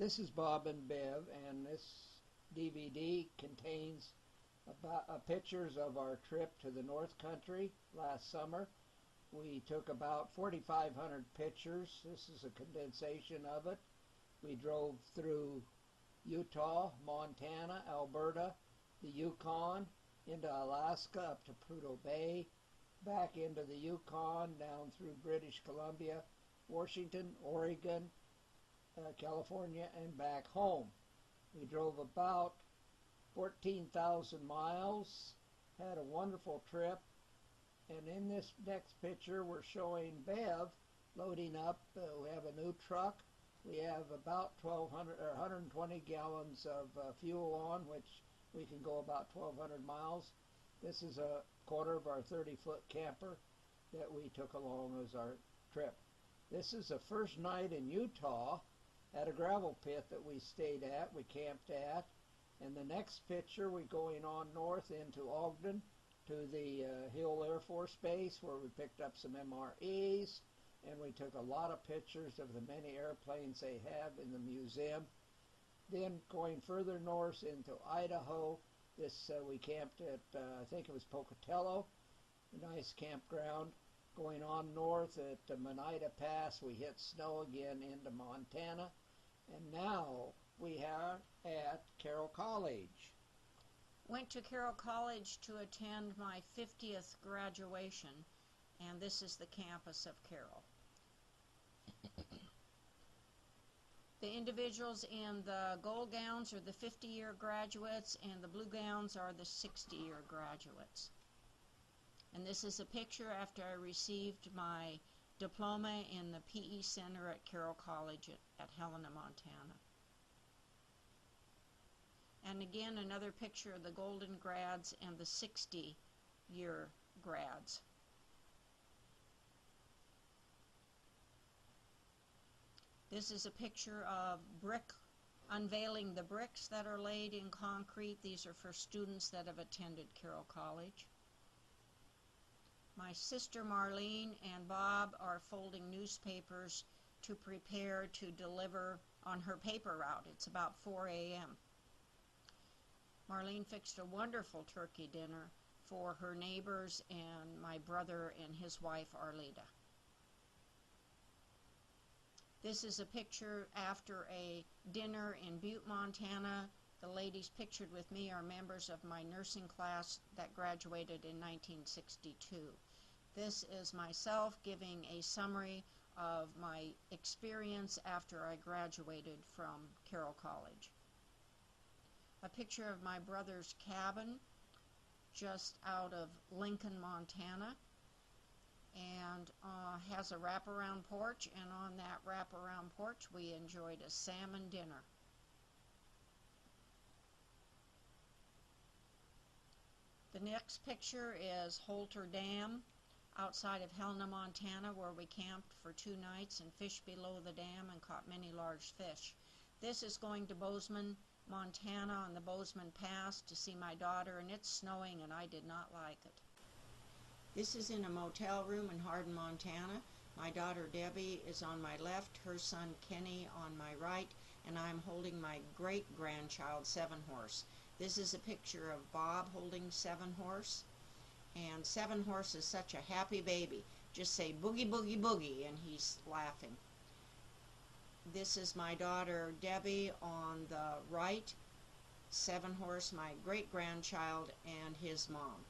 This is Bob and Bev, and this DVD contains pictures of our trip to the North Country last summer. We took about 4,500 pictures. This is a condensation of it. We drove through Utah, Montana, Alberta, the Yukon, into Alaska up to Prudhoe Bay, back into the Yukon, down through British Columbia, Washington, Oregon, California, and back home. We drove about 14,000 miles, had a wonderful trip, and in this next picture we're showing Bev loading up. We have a new truck. We have about 120 gallons of fuel on, which we can go about 1,200 miles. This is a quarter of our 30-foot camper that we took along as our trip. This is the first night in Utah at a gravel pit that we stayed at, we camped at. And the next picture, we're going on north into Ogden to the Hill Air Force Base, where we picked up some MREs, and we took a lot of pictures of the many airplanes they have in the museum. Then going further north into Idaho, we camped at, I think it was Pocatello, a nice campground. Going on north at Monida Pass, we hit snow again into Montana, and now we are at Carroll College. Went to Carroll College to attend my 50th graduation, and this is the campus of Carroll. The individuals in the gold gowns are the 50-year graduates, and the blue gowns are the 60-year graduates. And this is a picture after I received my diploma in the PE Center at Carroll College at Helena, Montana. And again, another picture of the golden grads and the 60-year grads. This is a picture of unveiling the bricks that are laid in concrete. These are for students that have attended Carroll College. My sister Marlene and Bob are folding newspapers to prepare to deliver on her paper route. It's about 4 a.m. Marlene fixed a wonderful turkey dinner for her neighbors and my brother and his wife Arlita. This is a picture after a dinner in Butte, Montana. The ladies pictured with me are members of my nursing class that graduated in 1962. This is myself giving a summary of my experience after I graduated from Carroll College. A picture of my brother's cabin just out of Lincoln, Montana, and has a wraparound porch, and on that wraparound porch we enjoyed a salmon dinner. The next picture is Holter Dam outside of Helena, Montana, where we camped for 2 nights and fished below the dam and caught many large fish. This is going to Bozeman, Montana on the Bozeman Pass to see my daughter, and it's snowing and I did not like it. This is in a motel room in Hardin, Montana. My daughter Debbie is on my left, her son Kenny on my right, and I'm holding my great-grandchild 7-Horse. This is a picture of Bob holding 7-Horse, and 7-Horse is such a happy baby. Just say boogie boogie boogie and he's laughing. This is my daughter Debbie on the right, 7-Horse, my great-grandchild, and his mom.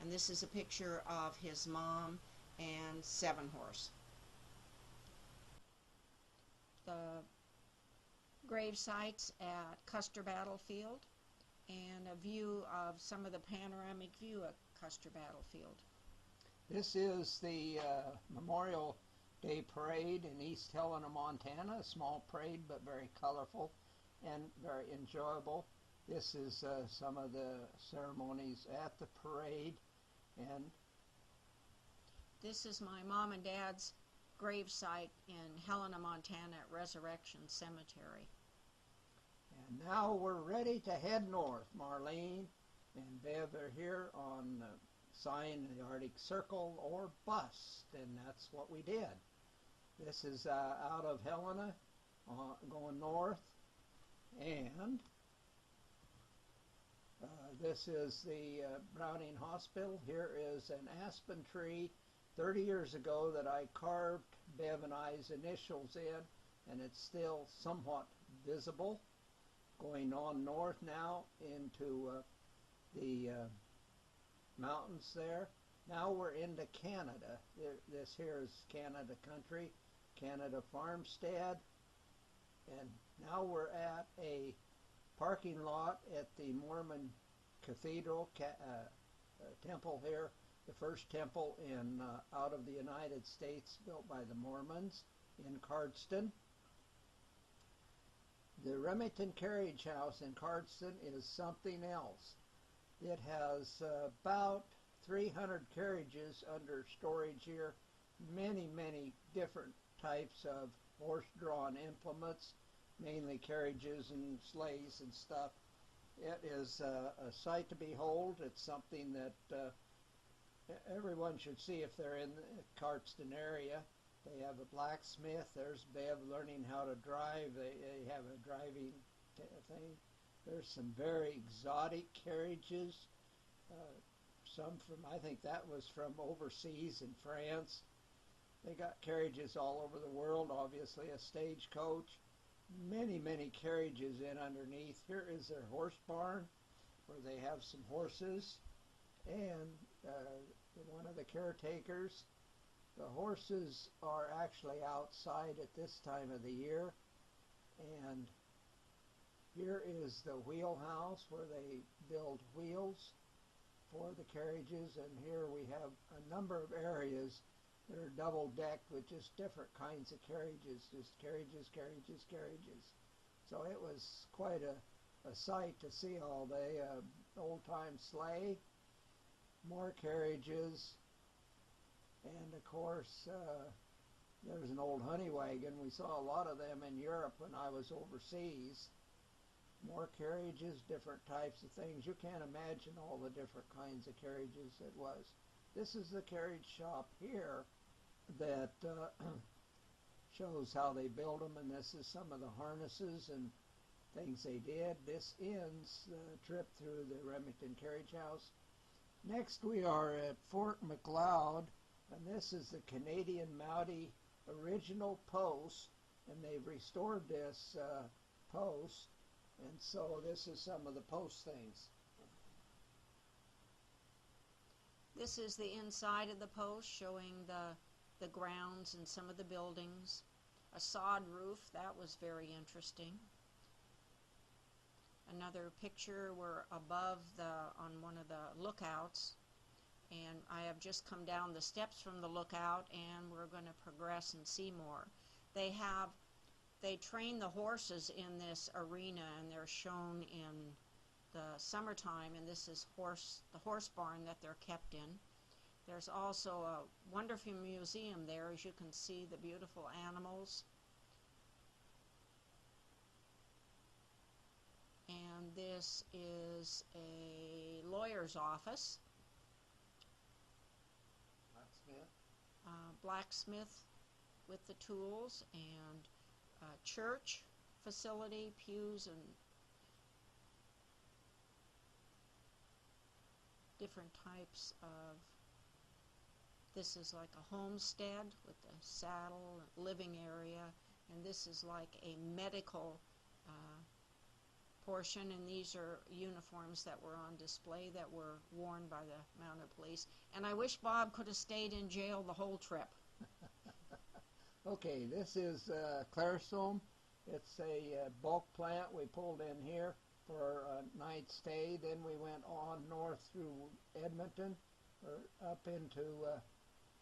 And this is a picture of his mom and 7-Horse. The grave sites at Custer Battlefield, and a view of some of the panoramic view at Custer Battlefield. This is the Memorial Day Parade in East Helena, Montana. A small parade, but very colorful and very enjoyable. This is some of the ceremonies at the parade. And this is my mom and dad's grave site in Helena, Montana at Resurrection Cemetery. And now we're ready to head north. Marlene and Bev are here on the sign, the Arctic Circle or bust, and that's what we did. This is out of Helena, going north, And this is the Browning Hospital. Here is an aspen tree 30 years ago that I carved Bev and I's initials in, and it's still somewhat visible. Going on north now into the mountains there. Now we're into Canada. This here is Canada country, Canada farmstead, and now we're at a parking lot at the Mormon Cathedral temple here, the first temple in out of the United States built by the Mormons in Cardston. The Remington Carriage House in Cardston is something else. It has about 300 carriages under storage here, many different types of horse-drawn implements, mainly carriages and sleighs and stuff. It is a sight to behold. It's something that everyone should see if they're in the Cardston area. They have a blacksmith. There's Bev learning how to drive. They have a driving thing. There's some very exotic carriages. Some from, I think that was from overseas in France. They got carriages all over the world, obviously a stagecoach. Many carriages in underneath. Here is their horse barn where they have some horses, and one of the caretakers. The horses are actually outside at this time of the year, and here is the wheelhouse where they build wheels for the carriages, and here we have a number of areas that are double decked with just different kinds of carriages, just carriages. So it was quite a sight to see all day. Old-time sleigh, more carriages, and of course there's an old honey wagon. We saw a lot of them in Europe when I was overseas. More carriages, different types of things. You can't imagine all the different kinds of carriages it was. This is the carriage shop here that shows how they build them, and this is some of the harnesses and things they did. This ends the trip through the Remington Carriage House. Next we are at Fort Macleod, and this is the Canadian Mountie original post, and they've restored this post, and so this is some of the post things. This is the inside of the post, showing the grounds and some of the buildings. A sod roof, that was very interesting. Another picture, we're above on one of the lookouts, and I have just come down the steps from the lookout, and we're going to progress and see more. They train the horses in this arena, and they're shown in the summertime, and this is the horse barn that they're kept in. There's also a wonderful museum there, as you can see the beautiful animals. And this is a lawyer's office. Blacksmith with the tools, and church facility, pews, and different types of. This is like a homestead with a saddle, living area, and this is like a medical portion, and these are uniforms that were on display that were worn by the mounted police. And I wish Bob could have stayed in jail the whole trip. Okay, this is Claresholm. It's a bulk plant we pulled in here for a night stay. Then we went on north through Edmonton, or up into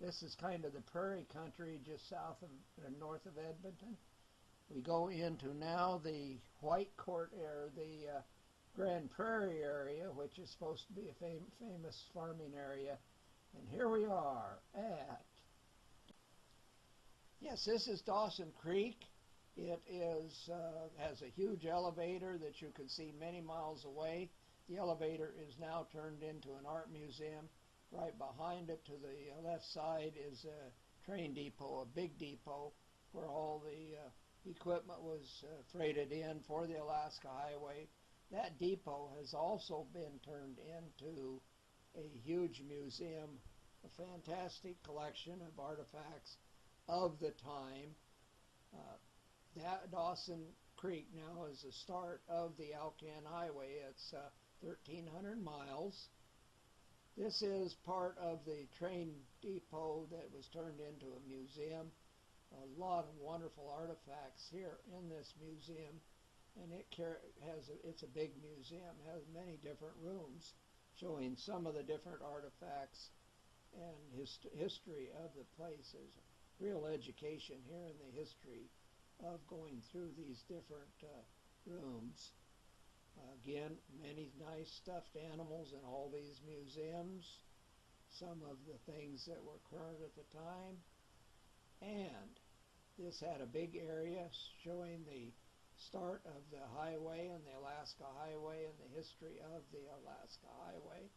this is kind of the prairie country just south of north of Edmonton. We go into now the White Court area, the Grand Prairie area, which is supposed to be a famous farming area. And here we are at, yes, this is Dawson Creek. It is has a huge elevator that you can see many miles away. The elevator is now turned into an art museum. Right behind it to the left side is a train depot, a big depot, where all the equipment was freighted in for the Alaska Highway. That depot has also been turned into a huge museum, a fantastic collection of artifacts of the time. That Dawson Creek now is the start of the Alcan Highway. It's 1,300 miles. This is part of the train depot that was turned into a museum. A lot of wonderful artifacts here in this museum, and it's a big museum. It has many different rooms showing some of the different artifacts and history of the place. There's real education here in the history of going through these different rooms. Again, many nice stuffed animals in all these museums, some of the things that were current at the time, and this had a big area showing the start of the highway and the Alaska Highway and the history of the Alaska Highway.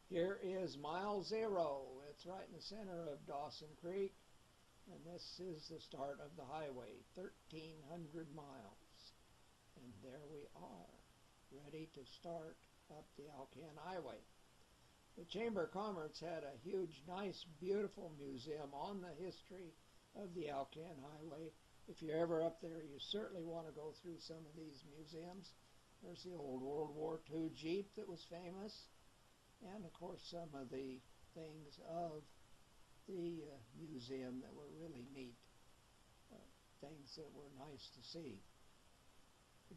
Here is mile 0. It's right in the center of Dawson Creek, and this is the start of the highway, 1,300 miles. And there we are, ready to start up the Alcan Highway. The Chamber of Commerce had a huge, nice, beautiful museum on the history of the Alcan Highway. If you're ever up there, you certainly want to go through some of these museums. There's the old World War II Jeep that was famous, and of course some of the things of the museum that were really neat, things that were nice to see.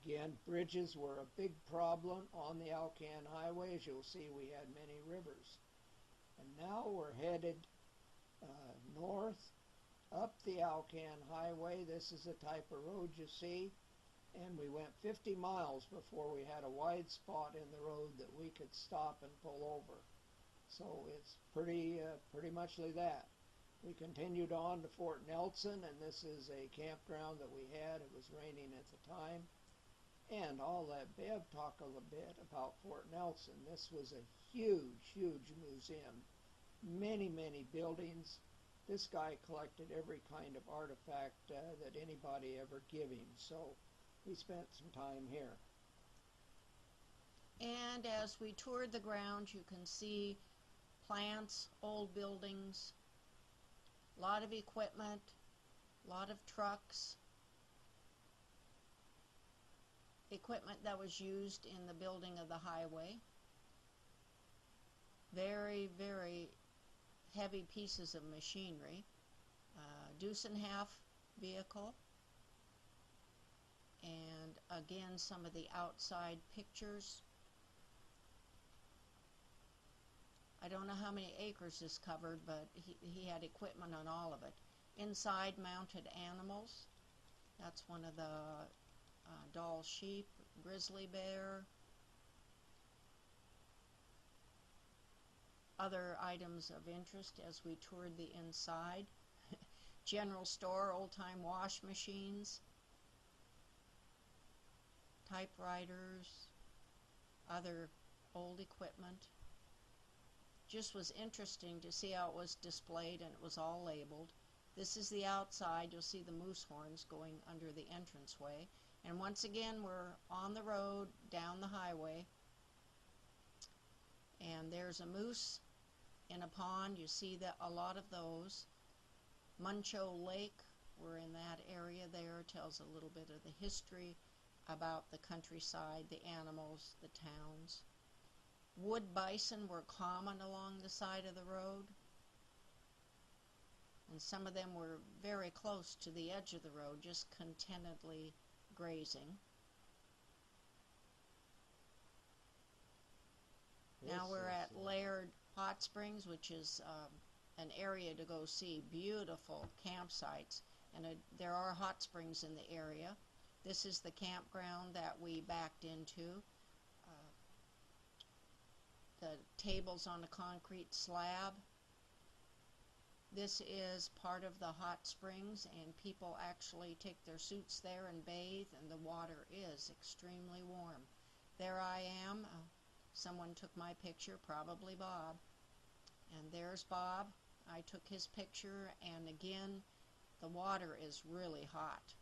Again, bridges were a big problem on the Alcan Highway. As you'll see, we had many rivers. And now we're headed north up the Alcan Highway. This is the type of road you see. And we went 50 miles before we had a wide spot in the road that we could stop and pull over. So it's pretty much like that. We continued on to Fort Nelson, and this is a campground that we had. It was raining at the time. And I'll let Bev talk a little bit about Fort Nelson. This was a huge, huge museum. Many, many buildings. This guy collected every kind of artifact that anybody ever gave him. So we spent some time here. And as we toured the grounds, you can see plants, old buildings, a lot of equipment, a lot of trucks, equipment that was used in the building of the highway. Very, very heavy pieces of machinery. Deuce and half vehicle. And again, some of the outside pictures. I don't know how many acres this covered, but he had equipment on all of it. Inside, mounted animals. That's one of the Dall sheep, grizzly bear. Other items of interest as we toured the inside. General store, old-time wash machines, typewriters, other old equipment. Just was interesting to see how it was displayed, and it was all labeled. This is the outside. You'll see the moose horns going under the entranceway. And once again, we're on the road down the highway, and there's a moose in a pond. You see that a lot of those. Muncho Lake, we're in that area there, tells a little bit of the history about the countryside, the animals, the towns. Wood bison were common along the side of the road, and some of them were very close to the edge of the road, just contentedly grazing. Now we're at Laird Hot Springs, which is an area to go see. Beautiful campsites, and there are hot springs in the area. This is the campground that we backed into. The tables on a concrete slab. This is part of the hot springs, and people actually take their suits there and bathe, and the water is extremely warm. There I am. Someone took my picture, probably Bob. And there's Bob. I took his picture, and again, the water is really hot.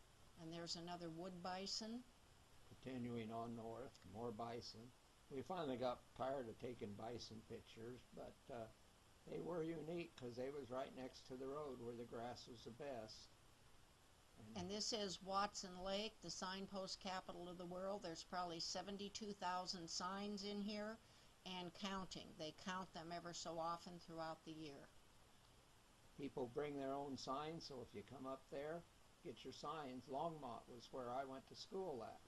And there's another wood bison. Continuing on north, more bison. We finally got tired of taking bison pictures, but they were unique because they was right next to the road where the grass was the best. And this is Watson Lake, the signpost capital of the world. There's probably 72,000 signs in here and counting. They count them ever so often throughout the year. People bring their own signs, so if you come up there, get your signs. Longmont was where I went to school at.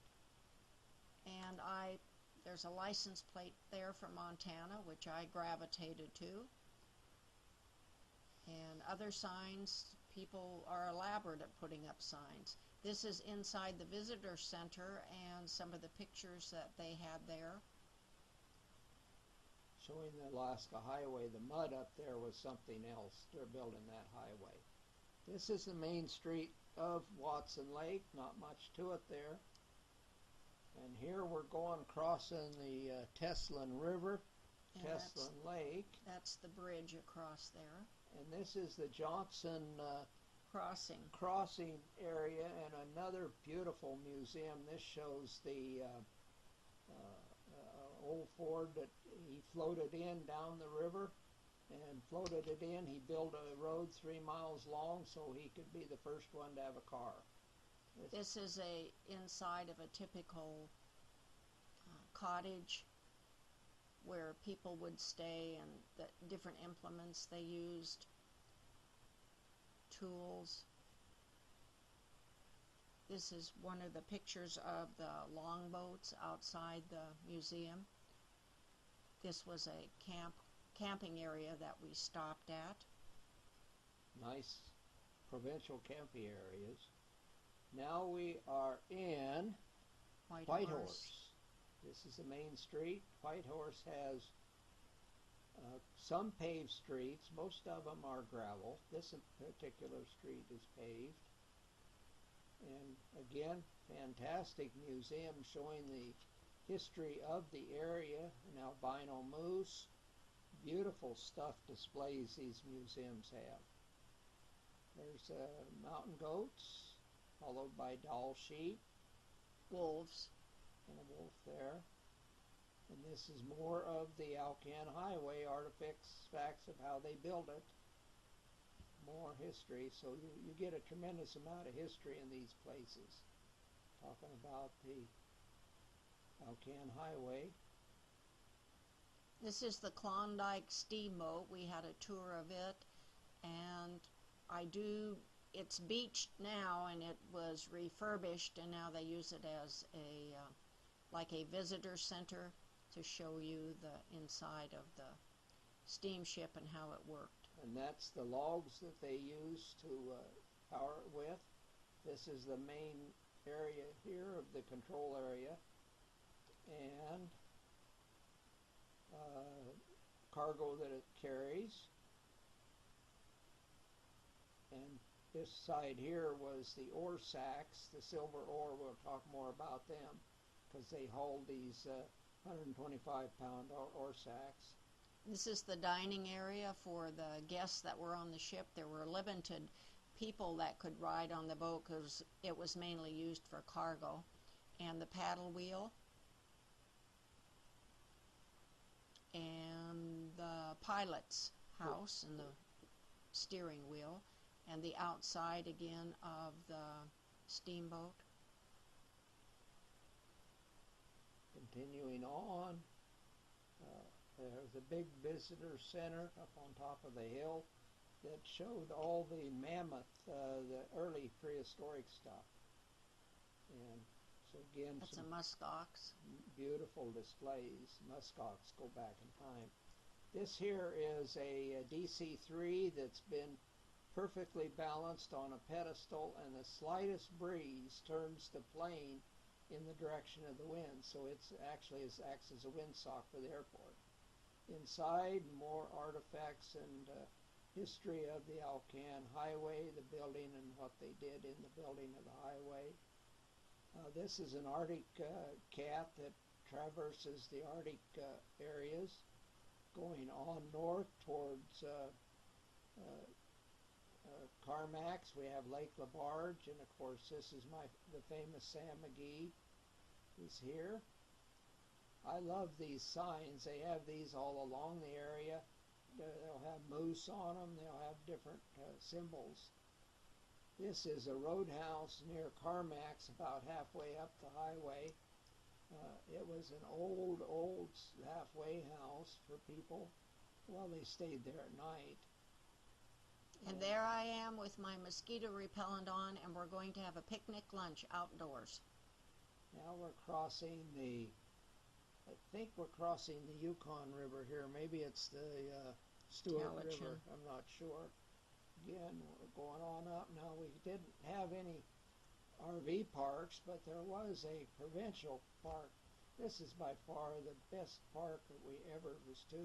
And there's a license plate there from Montana, which I gravitated to. And other signs, people are elaborate at putting up signs. This is inside the visitor center and some of the pictures that they had there. Showing the Alaska Highway, the mud up there was something else. They're building that highway. This is the main street of Watson Lake, not much to it there. And here we're going crossing the Teslin River, And Teslin Lake. That's the bridge across there. And this is the Johnson crossing area and another beautiful museum. This shows the old Ford that he floated in down the river and floated it in. He built a road 3 miles long so he could be the first one to have a car. This is inside of a typical cottage where people would stay, and the different implements they used, tools. This is one of the pictures of the longboats outside the museum. This was a camping area that we stopped at. Nice provincial camping areas. Now we are in Whitehorse. This is the main street. Whitehorse has some paved streets. Most of them are gravel. This particular street is paved. And again, fantastic museum showing the history of the area, an albino moose. Beautiful stuff displays these museums have. There's mountain goats, followed by Dall sheep, wolves, and a wolf there. And this is more of the Alcan Highway artifacts of how they built it. More history, so you get a tremendous amount of history in these places. Talking about the Alcan Highway. This is the Klondike steamboat. We had a tour of it, and it's beached now, and it was refurbished, and now they use it as like a visitor center to show you the inside of the steamship and how it worked. And that's the logs that they use to power it with. This is the main area here of the control area, and cargo that it carries. And this side here was the ore sacks, the silver ore. We'll talk more about them because they hauled these 125-pound ore sacks. This is the dining area for the guests that were on the ship. There were limited people that could ride on the boat because it was mainly used for cargo. And the paddle wheel, and the pilot's house, and the steering wheel, and the outside again of the steamboat. Continuing on, there's a big visitor center up on top of the hill that showed all the mammoth, the early prehistoric stuff. And so again, that's a muskox. Beautiful displays. Muskox go back in time. This here is a DC-3 that's been perfectly balanced on a pedestal, and the slightest breeze turns the plane in the direction of the wind, so it's actually acts as a windsock for the airport. Inside, more artifacts and history of the Alcan Highway, the building and what they did in the building of the highway. This is an Arctic cat that traverses the Arctic areas, going on north towards Carmax, we have Lake LaBarge, and of course this is the famous Sam McGee is here. I love these signs. They have these all along the area. They'll have moose on them. They'll have different symbols. This is a roadhouse near Carmax, about halfway up the highway. It was an old halfway house for people. Well, they stayed there at night. And there I am with my mosquito repellent on, and we're going to have a picnic lunch outdoors. Now we're crossing I think we're crossing the Yukon River here. Maybe it's the Stewart River. I'm not sure. Again, we're going on up. Now, we didn't have any RV parks, but there was a provincial park. This is by far the best park that we ever was to.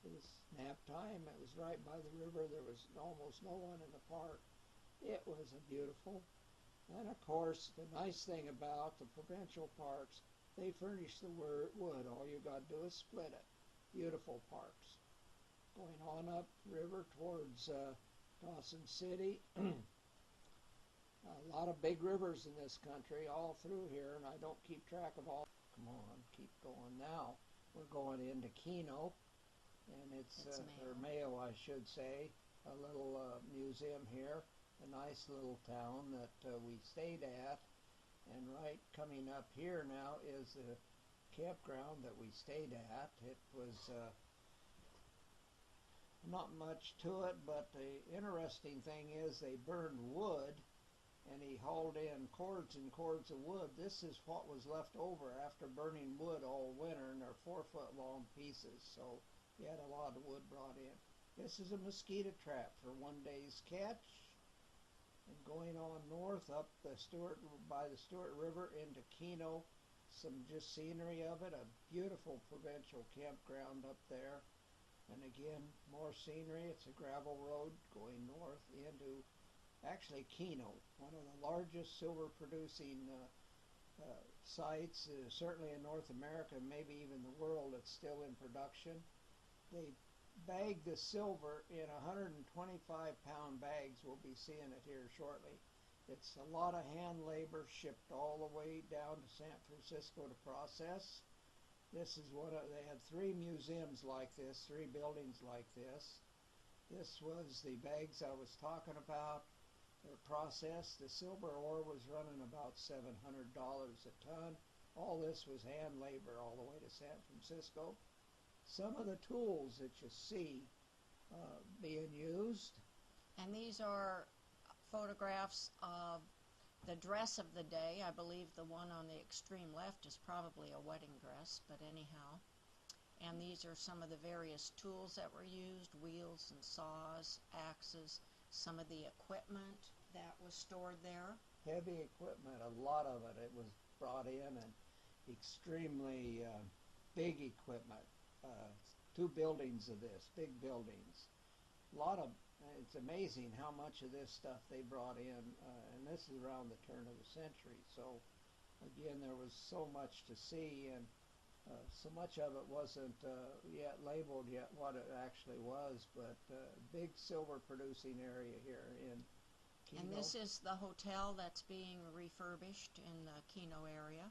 It was nap time. It was right by the river. There was almost no one in the park. It was beautiful. And of course, the nice thing about the provincial parks, they furnish the wood. All you got to do is split it. Beautiful parks. Going on up river towards Dawson City. A lot of big rivers in this country, all through here, and I don't keep track of all. Come on, keep going now. We're going into Keno, and it's or Mayo, I should say, a little museum here, a nice little town that we stayed at. And right coming up here now is the campground that we stayed at. It was not much to it, but the interesting thing is they burned wood, and he hauled in cords and cords of wood. This is what was left over after burning wood all winter, and they're 4-foot long pieces, so he had a lot of wood brought in. This is a mosquito trap for one day's catch. And going on north up by the Stewart River into Keno, some just scenery of it, a beautiful provincial campground up there. And again, more scenery. It's a gravel road going north into actually Keno, one of the largest silver producing sites, certainly in North America, maybe even the world. It's still in production. They bag the silver in 125-pound bags. We'll be seeing it here shortly. It's a lot of hand labor shipped all the way down to San Francisco to process. This is they had 3 museums like this, 3 buildings like this. This was the bags I was talking about. They're processed. The silver ore was running about $700 a ton. All this was hand labor all the way to San Francisco. Some of the tools that you see being used. And these are photographs of the dress of the day. I believe the one on the extreme left is probably a wedding dress, but anyhow. And these are some of the various tools that were used, wheels and saws, axes, some of the equipment that was stored there. Heavy equipment, a lot of it. It was brought in, and extremely big equipment. 2 buildings of this, big buildings. It's amazing how much of this stuff they brought in, and this is around the turn of the century. So again, there was so much to see, and so much of it wasn't yet labeled yet what it actually was, but big silver producing area here in Keno. And this is the hotel that's being refurbished in the Keno area.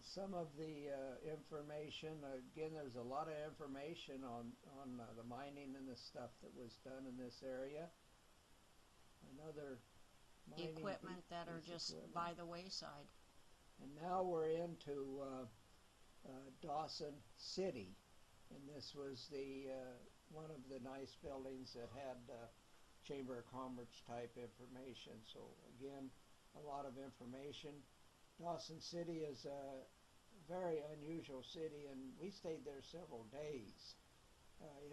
Some of the information, again, there's a lot of information on the mining and the stuff that was done in this area. Another mining equipment that are just by the wayside. And now we're into Dawson City, and this was the one of the nice buildings that had Chamber of Commerce type information. So again, a lot of information. Dawson City is a very unusual city, and we stayed there several days.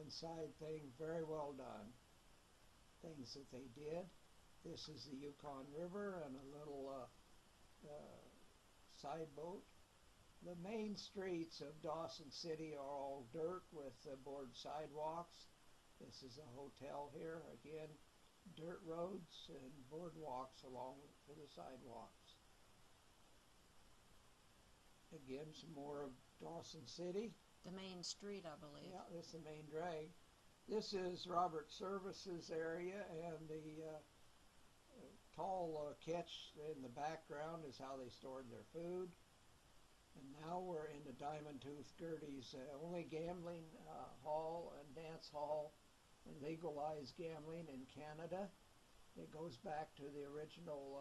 Inside thing, very well done. Things that they did. This is the Yukon River and a little side boat. The main streets of Dawson City are all dirt with board sidewalks. This is a hotel here. Again, dirt roads and boardwalks along for the sidewalks. Again, some more of Dawson City. The main street, I believe. Yeah, this is the main drag. This is Robert Service's area, and the tall catch in the background is how they stored their food. And now we're in the Diamond Tooth Gertie's only gambling hall and dance hall and legalized gambling in Canada. It goes back to the original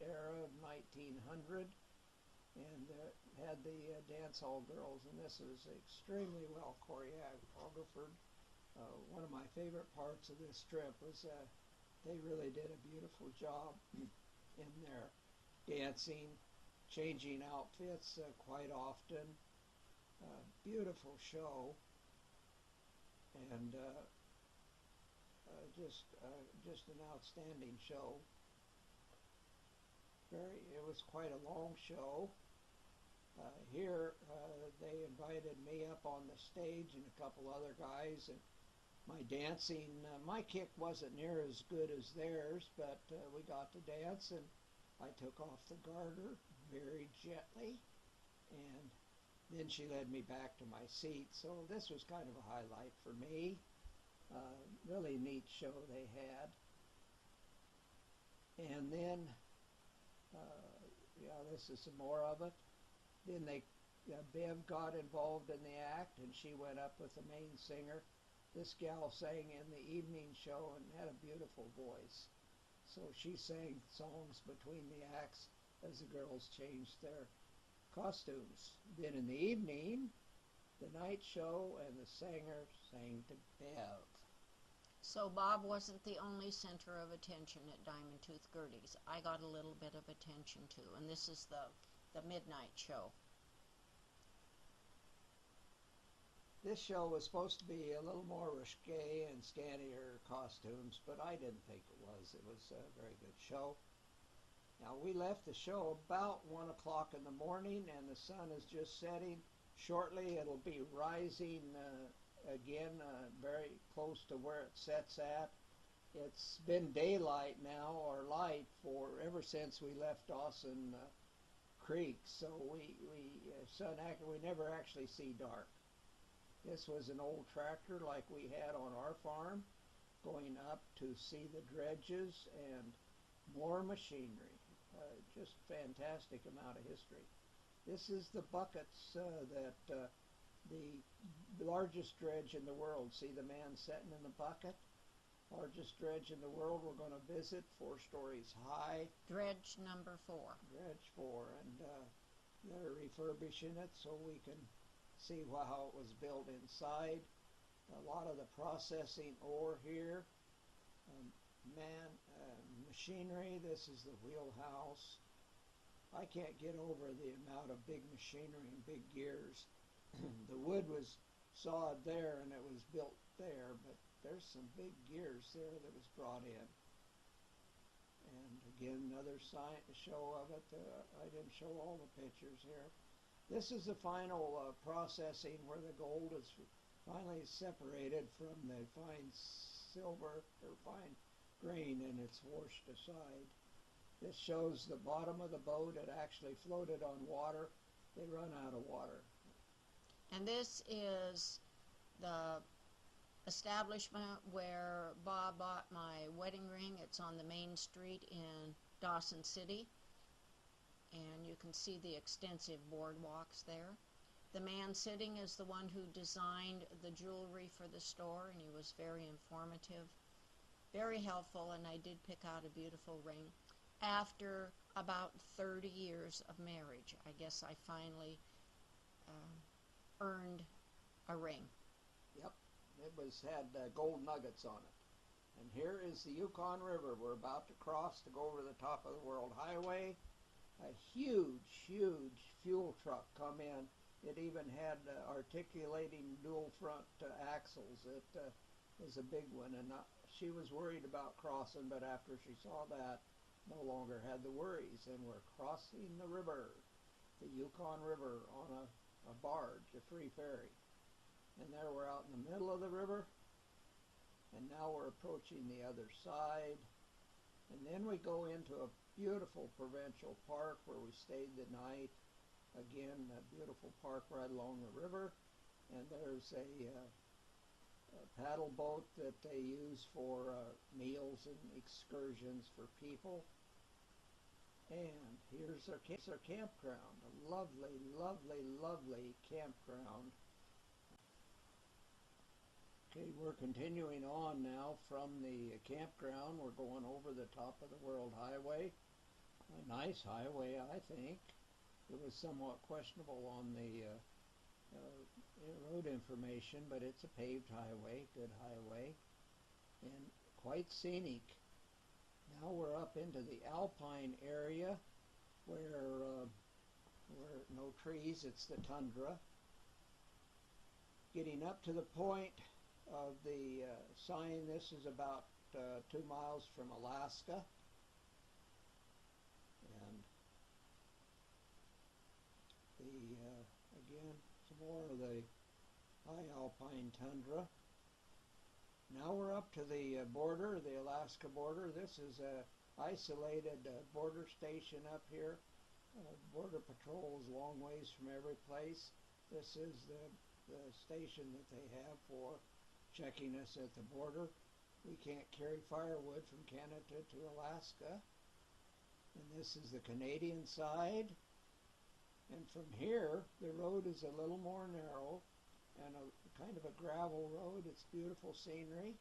era of 1900, and had the dance hall girls, and this is extremely well choreographed. One of my favorite parts of this trip was they really did a beautiful job in their dancing, changing outfits quite often. Beautiful show, and just an outstanding show. It was quite a long show. Here they invited me up on the stage and a couple other guys, and my dancing, my kick wasn't near as good as theirs, but we got to dance, and I took off the garter very gently, and then she led me back to my seat. So this was kind of a highlight for me. Really neat show they had. And then, yeah, this is some more of it. Then Bev got involved in the act, and she went up with the main singer. This gal sang in the evening show and had a beautiful voice. So she sang songs between the acts as the girls changed their costumes. Then in the evening, the night show, and the singer sang to Bev. So Bob wasn't the only center of attention at Diamond Tooth Gertie's. I got a little bit of attention too, and this is the midnight show. This show was supposed to be a little more risque and scantier costumes, but I didn't think it was. It was a very good show. Now, we left the show about 1 o'clock in the morning, and the sun is just setting. Shortly, it'll be rising again, very close to where it sets at. It's been daylight now, or light, for ever since we left Dawson Creek, so we never actually see dark. This was an old tractor like we had on our farm, going up to see the dredges and more machinery. Just fantastic amount of history. This is the buckets that the largest dredge in the world. See the man sitting in the bucket? Largest dredge in the world. We're going to visit, 4 stories high. Dredge number 4. Dredge 4, and they're refurbishing it so we can see how it was built inside. A lot of the processing ore here. Machinery. This is the wheelhouse. I can't get over the amount of big machinery and big gears. The wood was sawed there and it was built there, but there's some big gears there that was brought in. And again, another show of it. I didn't show all the pictures here. This is the final processing where the gold is finally separated from the fine silver or fine grain, and it's washed aside. This shows the bottom of the boat. It actually floated on water. They run out of water. And this is the establishment where Bob bought my wedding ring. It's on the main street in Dawson City, and you can see the extensive boardwalks there. The man sitting is the one who designed the jewelry for the store, and he was very informative, very helpful, and I did pick out a beautiful ring. After about 30 years of marriage, I guess I finally earned a ring. Yep, it had gold nuggets on it. And here is the Yukon River. We're about to cross to go over the top of the World Highway. A huge, huge fuel truck come in. It even had articulating dual front axles. It was a big one, and she was worried about crossing, but after she saw that, no longer had the worries. And we're crossing the river, the Yukon River, on a barge, a free ferry. And there we're out in the middle of the river, and now we're approaching the other side. And then we go into a beautiful provincial park where we stayed the night. Again, a beautiful park right along the river. And there's a paddle boat that they use for meals and excursions for people. And here's our campground, a lovely, lovely, lovely campground. Okay, we're continuing on now from the campground. We're going over the top of the World Highway. A nice highway, I think. It was somewhat questionable on the road information, but it's a paved highway, good highway, and quite scenic. Now we're up into the alpine area where no trees, it's the tundra. Getting up to the point of the sign, this is about 2 miles from Alaska. And again, some more of the high alpine tundra. Now we're up to the border, the Alaska border. This is a isolated border station up here. Border Patrol is a long ways from every place. This is the station that they have for checking us at the border. We can't carry firewood from Canada to Alaska. And this is the Canadian side. And from here, the road is a little more narrow and a kind of a gravel road. It's beautiful scenery,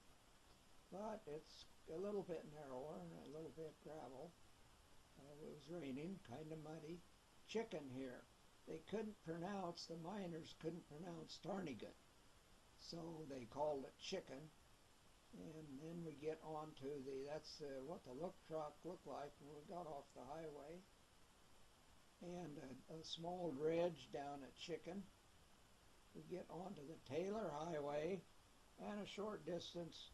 but it's a little bit narrower and a little bit gravel. It was raining, kind of muddy. Chicken here. They couldn't pronounce, the miners couldn't pronounce Ptarmigan, so they called it chicken. And then we get on to that's what the truck looked like when we got off the highway. And a small dredge down at Chicken. We get onto the Taylor Highway and a short distance,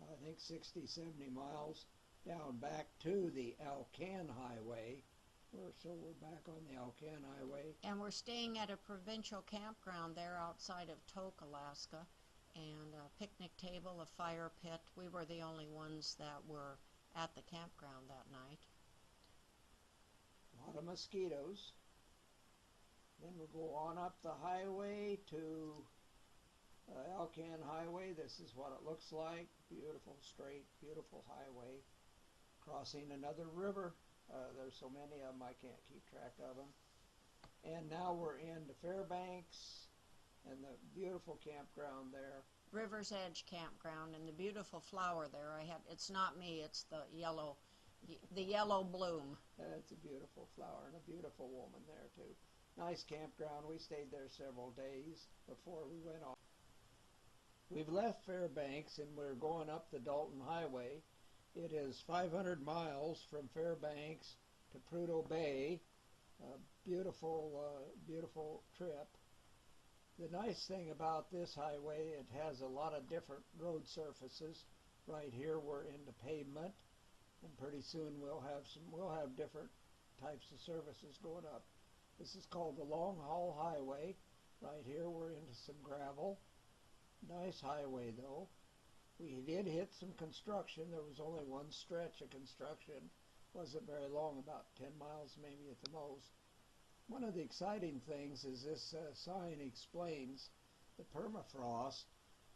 I think 60, 70 miles, down back to the Alcan Highway. So we're back on the Alcan Highway. And we're staying at a provincial campground there outside of Tok, Alaska, and a picnic table, a fire pit. We were the only ones that were at the campground that night. A lot of mosquitoes. Then we'll go on up the highway to Alcan Highway. This is what it looks like. Beautiful, straight, beautiful highway. Crossing another river. There's so many of them I can't keep track of them. And now we're into Fairbanks and the beautiful campground there. River's Edge Campground, and the beautiful flower there. It's not me, it's the yellow bloom. It's a beautiful flower and a beautiful woman there too. Nice campground. We stayed there several days before we went off. We've left Fairbanks and we're going up the Dalton Highway. It is 500 miles from Fairbanks to Prudhoe Bay. A beautiful, beautiful trip. The nice thing about this highway, it has a lot of different road surfaces. Right here we're into pavement, and pretty soon we'll have different types of services going up. This is called the Long Haul Highway. Right here we're into some gravel. Nice highway though. We did hit some construction. There was only one stretch of construction. Wasn't very long, about 10 miles maybe at the most. One of the exciting things is this sign explains the permafrost,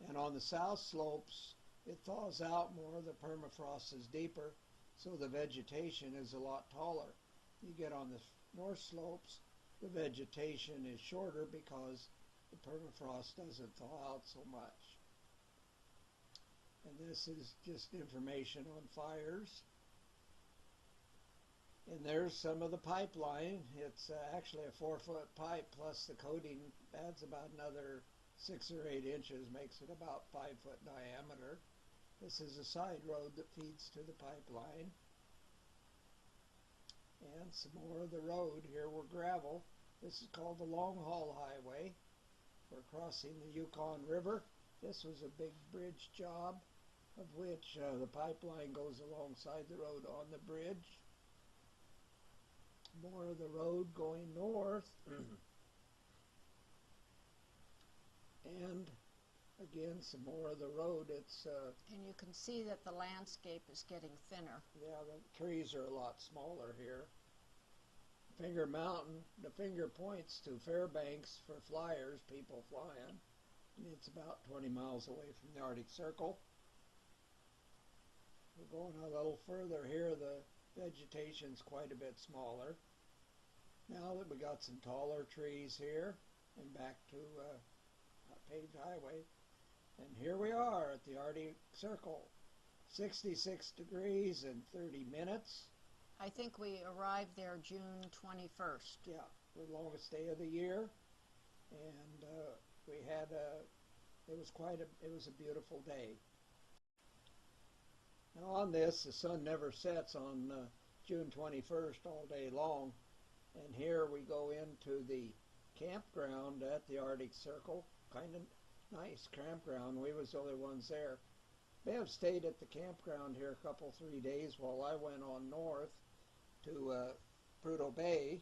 and on the south slopes it thaws out more, the permafrost is deeper, so the vegetation is a lot taller. You get on the north slopes, the vegetation is shorter because the permafrost doesn't thaw out so much. And this is just information on fires. And there's some of the pipeline. It's actually a 4-foot pipe, plus the coating adds about another 6 or 8 inches, makes it about 5-foot diameter. This is a side road that feeds to the pipeline. And some more of the road. Here we're gravel. This is called the Long Haul Highway. We're crossing the Yukon River. This was a big bridge job, of which the pipeline goes alongside the road on the bridge. More of the road going north. And again, some more of the road. And you can see that the landscape is getting thinner. Yeah, the trees are a lot smaller here. Finger Mountain, the finger points to Fairbanks for flyers, people flying. It's about 20 miles away from the Arctic Circle. We're going a little further here. The vegetation's quite a bit smaller. Now that we got some taller trees here and back to a paved highway. And here we are at the Arctic Circle. 66 degrees and 30 minutes. I think we arrived there June 21st. Yeah, the longest day of the year. And we had it was a beautiful day. Now on this, the sun never sets on June 21st all day long. And here we go into the campground at the Arctic Circle. Kind of nice campground. We was the only ones there. Bev stayed at the campground here a couple, 3 days while I went on north to Prudhoe Bay.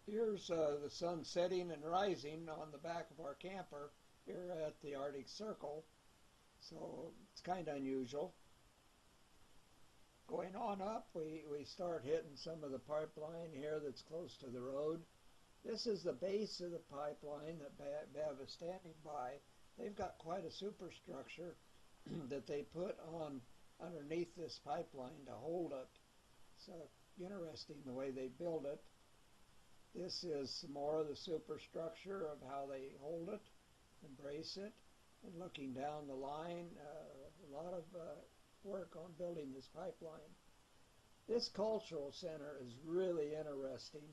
Here's the sun setting and rising on the back of our camper here at the Arctic Circle. So it's kind of unusual. Going on up, we start hitting some of the pipeline here that's close to the road. This is the base of the pipeline that Bev is standing by. They've got quite a superstructure that they put on underneath this pipeline to hold it. So interesting the way they build it. This is some more of the superstructure of how they hold it and brace it. And looking down the line, a lot of work on building this pipeline. This cultural center is really interesting.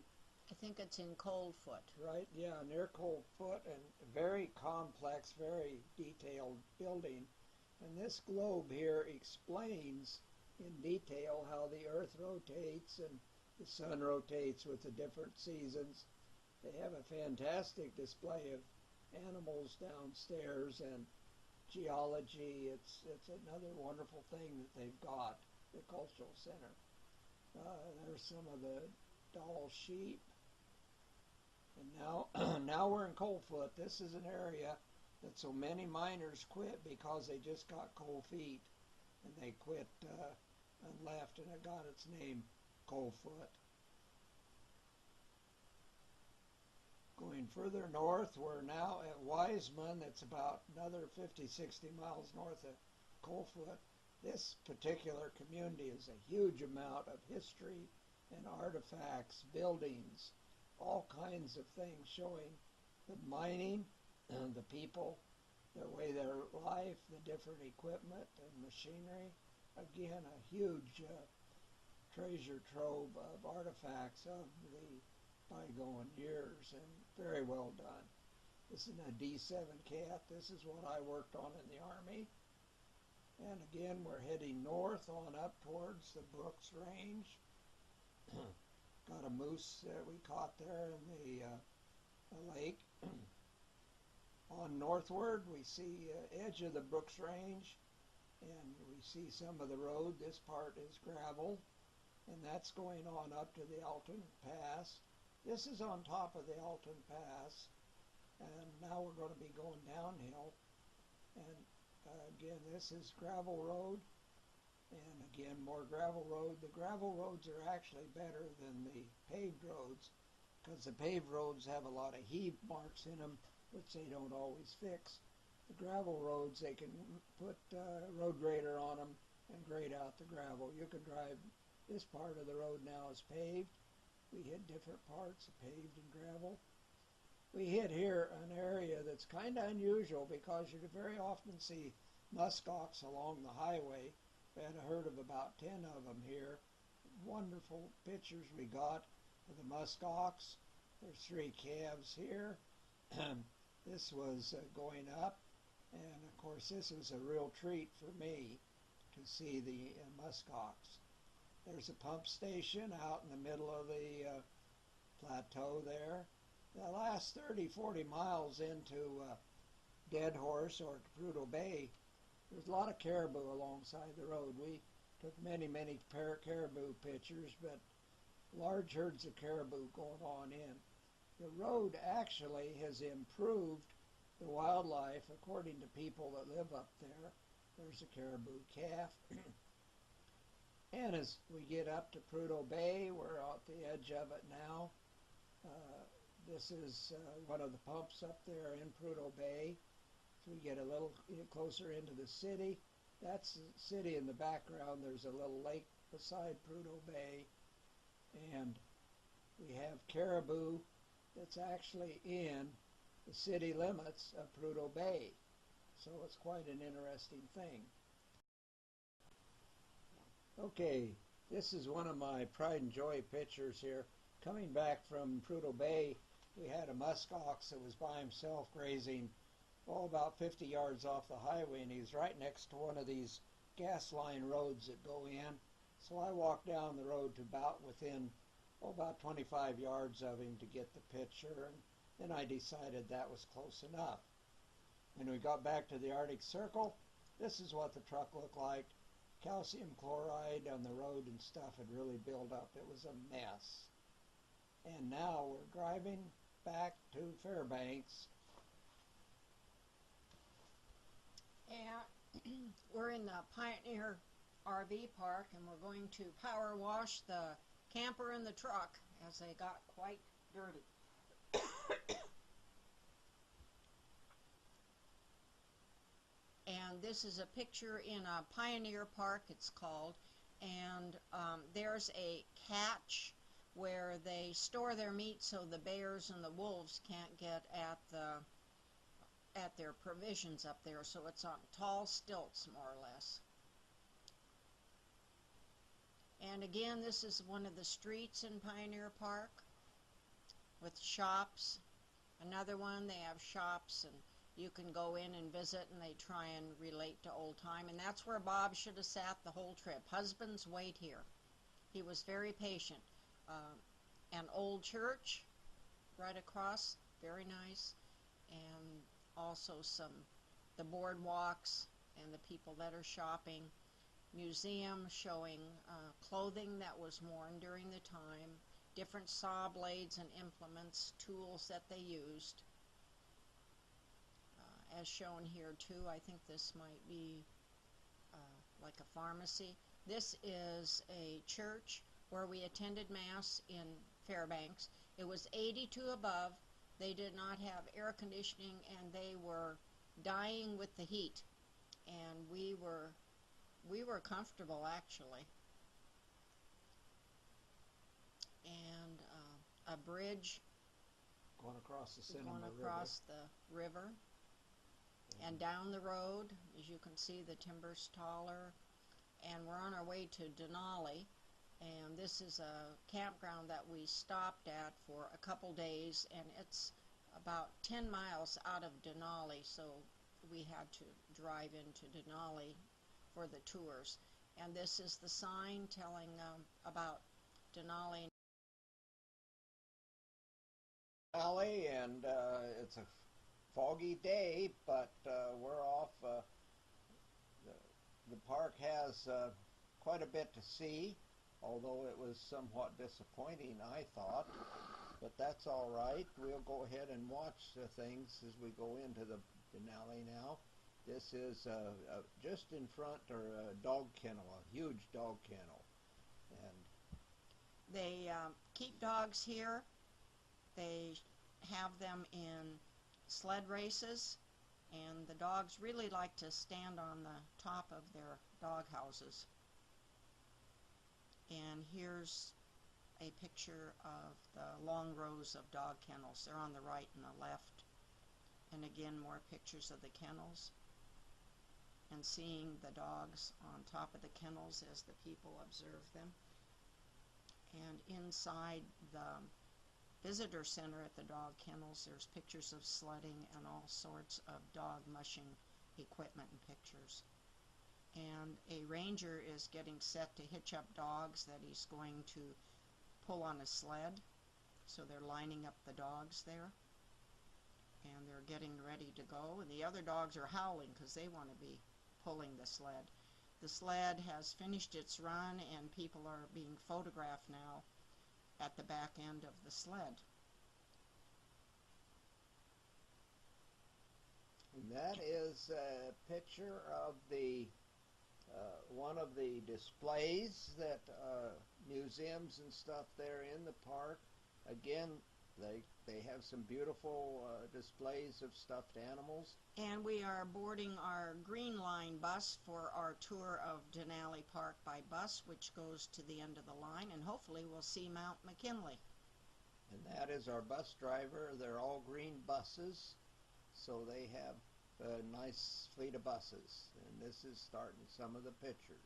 I think it's in Coldfoot. Right, yeah, near Coldfoot, and very complex, very detailed building. And this globe here explains in detail how the earth rotates and the sun rotates with the different seasons. They have a fantastic display of animals downstairs and geology. It's another wonderful thing that they've got, the cultural center. There's some of the doll sheep. And now we're in Coldfoot. This is an area that so many miners quit because they just got cold feet. And they quit and left, and it got its name, Coldfoot. Going further north, we're now at Wiseman. It's about another 50, 60 miles north of Coldfoot. This particular community is a huge amount of history and artifacts, buildings, all kinds of things showing the mining, the people, the way their life, the different equipment and machinery. Again, a huge treasure trove of artifacts of the bygone years, and very well done. This is a D7 cat. This is what I worked on in the Army. And again, we're heading north on up towards the Brooks Range. Got a moose that we caught there in the lake. On northward, we see edge of the Brooks Range, and we see some of the road. This part is gravel, and that's going on up to the Alton Pass. This is on top of the Alton Pass, and now we're going to be going downhill. And again, this is gravel road, and again, more gravel road. The gravel roads are actually better than the paved roads, because the paved roads have a lot of heave marks in them, which they don't always fix. The gravel roads, they can put road grader on them and grade out the gravel. You can drive, this part of the road now is paved. We hit different parts of paved and gravel. We hit here an area that's kind of unusual because you very often see muskox along the highway. We had a herd of about 10 of them here. Wonderful pictures we got of the muskox. There's 3 calves here. This was going up, and of course this was a real treat for me to see the muskox. There's a pump station out in the middle of the plateau there. The last 30, 40 miles into Dead Horse or Prudhoe Bay, there's a lot of caribou alongside the road. We took many, many caribou pictures, but large herds of caribou going on in. The road actually has improved the wildlife according to people that live up there. There's a caribou calf. And as we get up to Prudhoe Bay, we're at the edge of it now. This is one of the pumps up there in Prudhoe Bay. So we get a little closer into the city. That's the city in the background. There's a little lake beside Prudhoe Bay. And we have caribou that's actually in the city limits of Prudhoe Bay. So it's quite an interesting thing. Okay, this is one of my pride and joy pictures here. Coming back from Prudhoe Bay, we had a musk ox that was by himself grazing about 50 yards off the highway, and he was right next to one of these gas line roads that go in. So I walked down the road to within about 25 yards of him to get the picture, and then I decided that was close enough. When we got back to the Arctic Circle, this is what the truck looked like. Calcium chloride on the road and stuff had really built up. It was a mess. And now we're driving back to Fairbanks. And we're in the Pioneer RV park, and we're going to power wash the camper and the truck as they got quite dirty. And this is a picture in a Pioneer Park, it's called, and there's a catch where they store their meat so the bears and the wolves can't get at their provisions up there, so it's on tall stilts more or less. And again, this is one of the streets in Pioneer Park with shops. Another one, they have shops, and you can go in and visit, and they try and relate to old time. And that's where Bob should have sat the whole trip. Husbands, wait here. He was very patient. An old church right across, very nice. And also the boardwalks and the people that are shopping. Museum showing clothing that was worn during the time. Different saw blades and implements, tools that they used. As shown here too, I think this might be like a pharmacy. This is a church where we attended Mass in Fairbanks. It was 82 above. They did not have air conditioning, and they were dying with the heat. And we were comfortable, actually. And a bridge Going across the Cinema going across the river. And down the road, as you can see, the timber's taller. And we're on our way to Denali. And this is a campground that we stopped at for a couple days, and it's about 10 miles out of Denali, so we had to drive into Denali for the tours. And this is the sign telling about Denali. And it's a foggy day, but we're off. The park has quite a bit to see, although it was somewhat disappointing, I thought. But that's all right. We'll go ahead and watch the things as we go into the Denali now. This is just in front, or a dog kennel, a huge dog kennel. And they keep dogs here. They have them in sled races, and the dogs really like to stand on the top of their dog houses. And here's a picture of the long rows of dog kennels. They're on the right and the left. And again, more pictures of the kennels. And seeing the dogs on top of the kennels as the people observe them. And inside the visitor center at the dog kennels, there's pictures of sledding and all sorts of dog mushing equipment and pictures. And a ranger is getting set to hitch up dogs that he's going to pull on a sled. So they're lining up the dogs there. And they're getting ready to go. And the other dogs are howling because they want to be pulling the sled. The sled has finished its run, and people are being photographed now at the back end of the sled. And that is a picture of the one of the displays that museums and stuff there in the park. Again, They have some beautiful displays of stuffed animals. And we are boarding our Green Line bus for our tour of Denali Park by bus, which goes to the end of the line, and hopefully we'll see Mount McKinley. And that is our bus driver. They're all green buses, so they have a nice fleet of buses. And this is starting some of the pictures.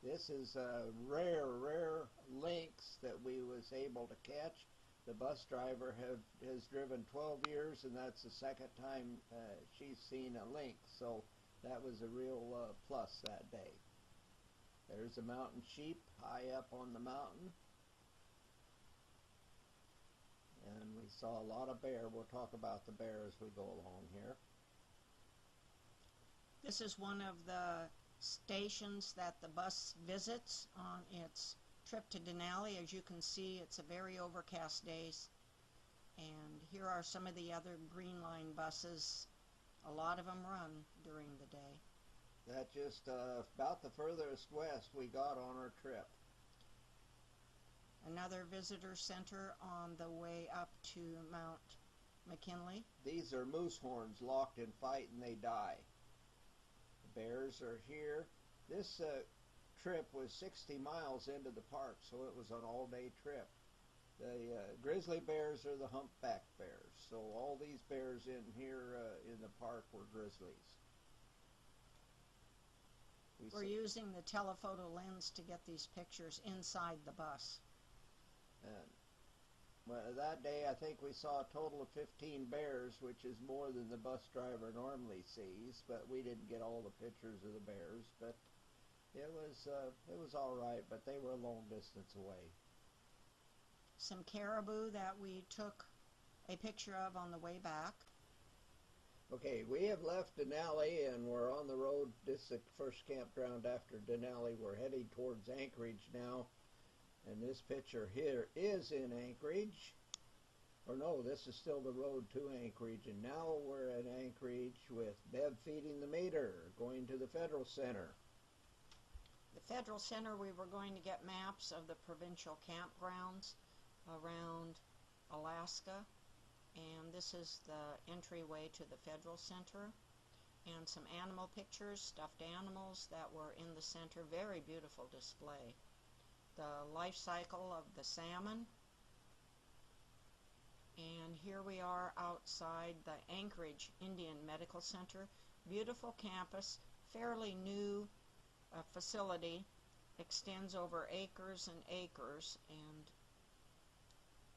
This is a rare lynx that we was able to catch. The bus driver has driven 12 years, and that's the second time she's seen a lynx, so that was a real plus that day. There's a mountain sheep high up on the mountain, and we saw a lot of bear. We'll talk about the bear as we go along here. This is one of the stations that the bus visits on its trip to Denali. As you can see, it's a very overcast day, and here are some of the other Green Line buses. A lot of them run during the day. That's just about the furthest west we got on our trip. Another visitor center on the way up to Mount McKinley. These are moose horns locked in fight and they die. The bears are here. This trip was 60 miles into the park, so it was an all-day trip. The grizzly bears are the humpback bears, so all these bears in here in the park were grizzlies. We're using the telephoto lens to get these pictures inside the bus. And well, that day I think we saw a total of 15 bears, which is more than the bus driver normally sees, but we didn't get all the pictures of the bears. But it was all right, but they were a long distance away. Some caribou that we took a picture of on the way back. Okay, we have left Denali and we're on the road. This is the first campground after Denali. We're heading towards Anchorage now. And this picture here is in Anchorage. Or no, this is still the road to Anchorage. And now we're at Anchorage with Bev feeding the meter, going to the Federal Center. The Federal Center, we were going to get maps of the provincial campgrounds around Alaska. And this is the entryway to the Federal Center. And some animal pictures, stuffed animals that were in the center. Very beautiful display. The life cycle of the salmon. And here we are outside the Anchorage Indian Medical Center. Beautiful campus, fairly new facility, extends over acres and acres, and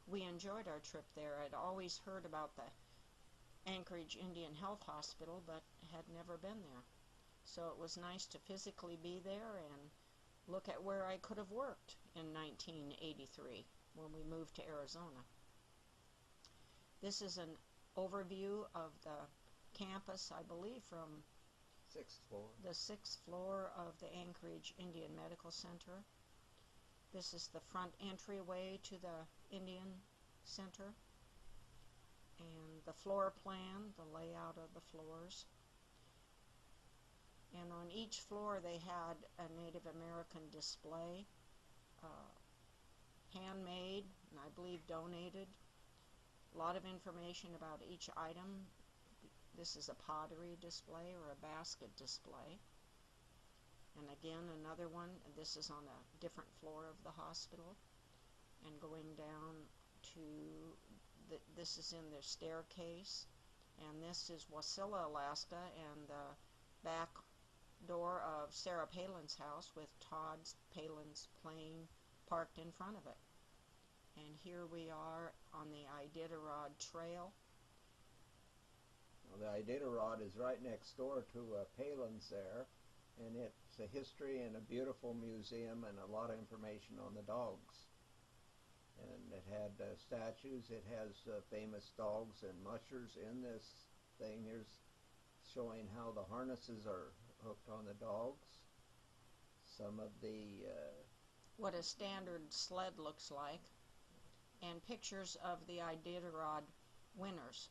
we enjoyed our trip there. I'd always heard about the Anchorage Indian Health Hospital, but had never been there. So it was nice to physically be there and look at where I could have worked in 1983 when we moved to Arizona. This is an overview of the campus, I believe, from the 6th floor of the Anchorage Indian Medical Center. This is the front entryway to the Indian Center. And the floor plan, the layout of the floors. And on each floor they had a Native American display, handmade and I believe donated. A lot of information about each item. This is a pottery display or a basket display. And again another one. This is on a different floor of the hospital. And going down to, this is in their staircase. And this is Wasilla, Alaska, and the back door of Sarah Palin's house with Todd Palin's plane parked in front of it. And here we are on the Iditarod Trail. Well, the Iditarod is right next door to Palin's there, and it's a history and a beautiful museum and a lot of information on the dogs. And it had statues. It has famous dogs and mushers in this thing. Here's showing how the harnesses are hooked on the dogs. Some of the what a standard sled looks like, and pictures of the Iditarod winners.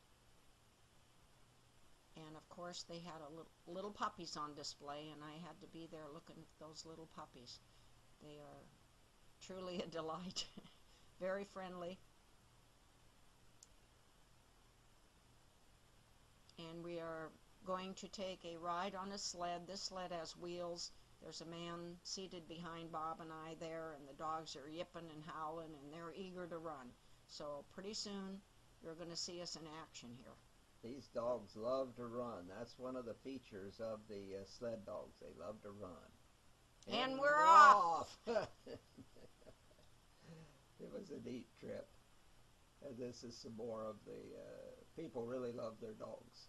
And of course they had a little puppies on display, and I had to be there looking at those little puppies. They are truly a delight. Very friendly. and we are going to take a ride on a sled. This sled has wheels. There's a man seated behind Bob and I there, and the dogs are yipping and howling, and they're eager to run. So pretty soon you're going to see us in action here. These dogs love to run. That's one of the features of the sled dogs. They love to run. And we're off! It was a neat trip. And this is some more of the people really love their dogs.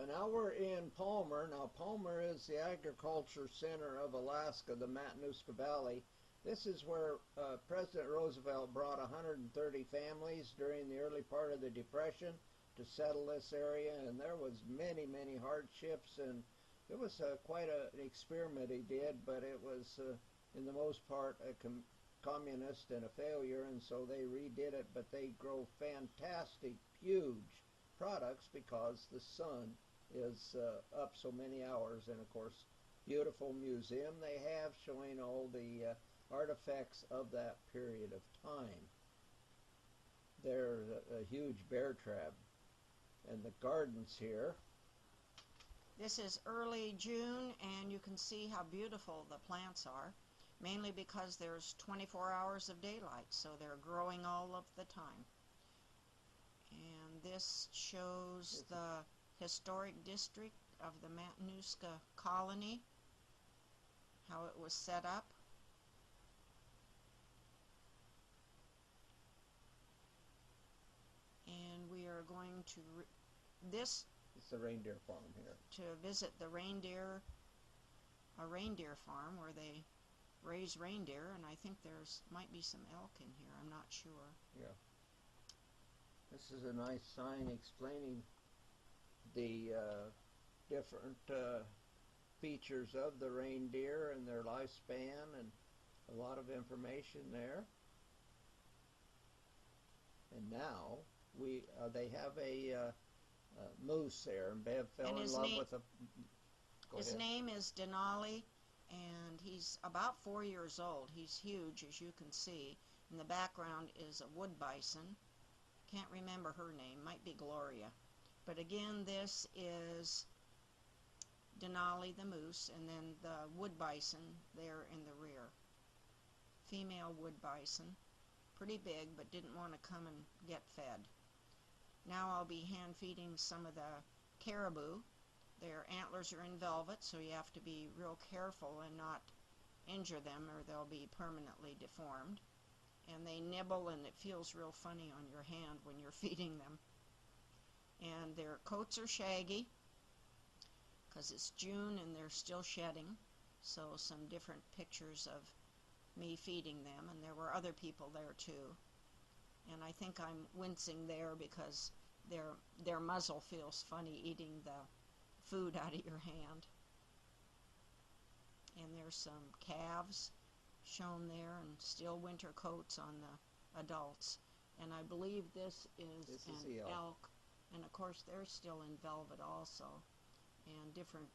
Now we're in Palmer. Now Palmer is the agriculture center of Alaska, the Matanuska Valley. This is where President Roosevelt brought 130 families during the early part of the Depression to settle this area, and there was many, many hardships, and it was quite an experiment he did, but it was in the most part a communist and a failure, and so they redid it, but they grow fantastic, huge products because the sun is up so many hours. And of course, beautiful museum they have showing all the artifacts of that period of time. There's a huge bear trap, and the gardens here. This is early June, and you can see how beautiful the plants are, mainly because there's 24 hours of daylight, so they're growing all of the time. And this shows the historic district of the Matanuska colony, how it was set up. And we are going to It's the reindeer farm here. To visit the reindeer, a reindeer farm where they raise reindeer, and I think there's might be some elk in here. I'm not sure. Yeah. This is a nice sign explaining the different features of the reindeer and their lifespan, and a lot of information there. And now they have a moose there, and Bev fell in love with a. His name is Denali, and he's about 4 years old. He's huge, as you can see. In the background is a wood bison. Can't remember her name. Might be Gloria. But again, this is Denali the moose, and then the wood bison there in the rear. Female wood bison. Pretty big, but didn't want to come and get fed. Now I'll be hand feeding some of the caribou. Their antlers are in velvet, so you have to be real careful and not injure them, or they'll be permanently deformed. And they nibble, and it feels real funny on your hand when you're feeding them. And their coats are shaggy because it's June and they're still shedding. So some different pictures of me feeding them, and there were other people there too. And I think I'm wincing there because their muzzle feels funny eating the food out of your hand. And there's some calves shown there, and still winter coats on the adults. And I believe this is an elk. And of course they're still in velvet also, and different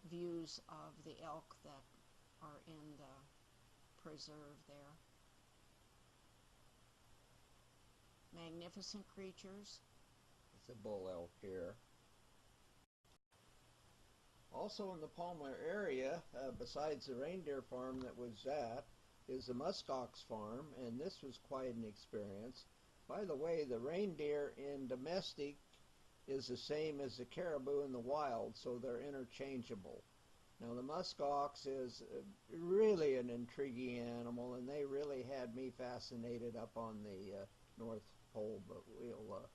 views of the elk that are in the preserve there. Magnificent creatures. It's a bull elk here. Also in the Palmer area, besides the reindeer farm that was at, is the muskox farm, and this was quite an experience. By the way, the reindeer in domestic is the same as the caribou in the wild, so they're interchangeable. Now the muskox is really an intriguing animal, and they really had me fascinated up on the North Pole, but we'll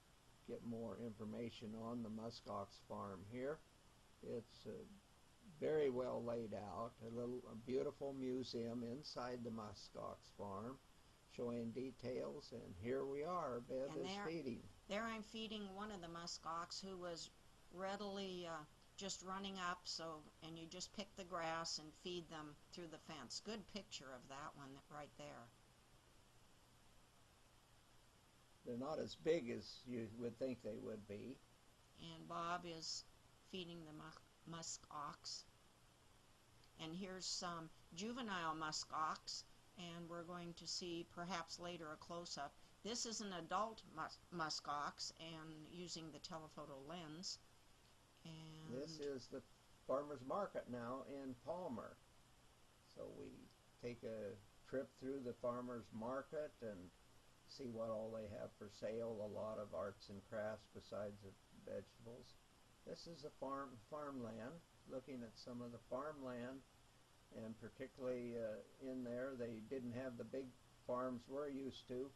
get more information on the muskox farm here. It's very well laid out, a beautiful museum inside the muskox farm, showing details, and here we are. Bev is feeding. There I'm feeding one of the muskox who was readily just running up, and you just pick the grass and feed them through the fence. Good picture of that one right there. They're not as big as you would think they would be. And Bob is feeding the muskox. And here's some juvenile muskox, and we're going to see perhaps later a close-up. This is an adult muskox and using the telephoto lens. And this is the farmer's market now in Palmer. So we take a trip through the farmer's market and see what all they have for sale. A lot of arts and crafts besides the vegetables. This is a farmland, looking at some of the farmland, and particularly in there they didn't have the big farms we're used to.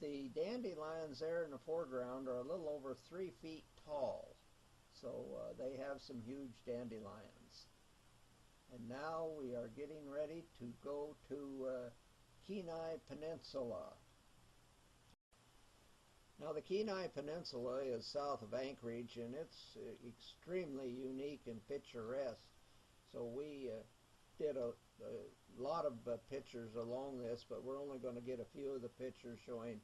The dandelions there in the foreground are a little over 3 feet tall, so they have some huge dandelions. And now we are getting ready to go to Kenai Peninsula. Now the Kenai Peninsula is south of Anchorage, and it's extremely unique and picturesque. So we did a lot of pictures along this, but we're only going to get a few of the pictures showing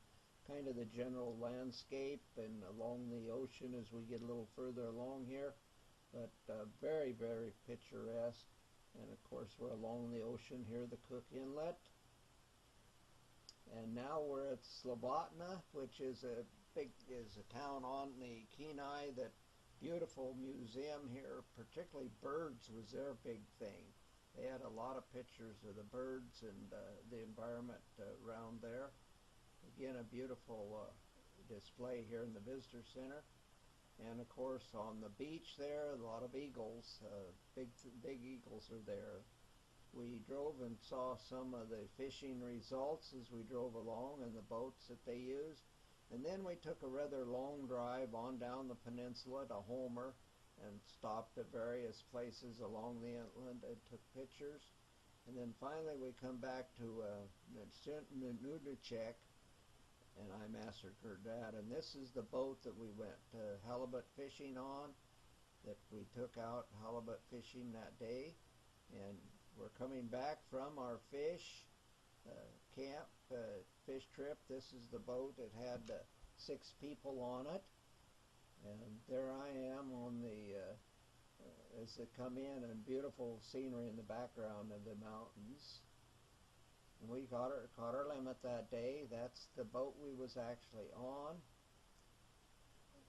kind of the general landscape and along the ocean as we get a little further along here. But very, very picturesque. And of course we're along the ocean here, the Cook Inlet. And now we're at Slobodna, which is a town on the Kenai. That beautiful museum here, particularly birds was their big thing. They had a lot of pictures of the birds and the environment around there. Again, a beautiful display here in the visitor center. And of course on the beach there, a lot of eagles, big eagles are there. We drove and saw some of the fishing results as we drove along and the boats that they used. And then we took a rather long drive on down the peninsula to Homer and stopped at various places along the inland and took pictures. And then finally we come back to Nudicek, and I massacred that. And this is the boat that we went halibut fishing on, that we took out halibut fishing that day. And we're coming back from our fish trip. This is the boat. It had 6 people on it. And there I am on the, as they come in, and beautiful scenery in the background of the mountains. And we caught our limit that day. That's the boat we was actually on.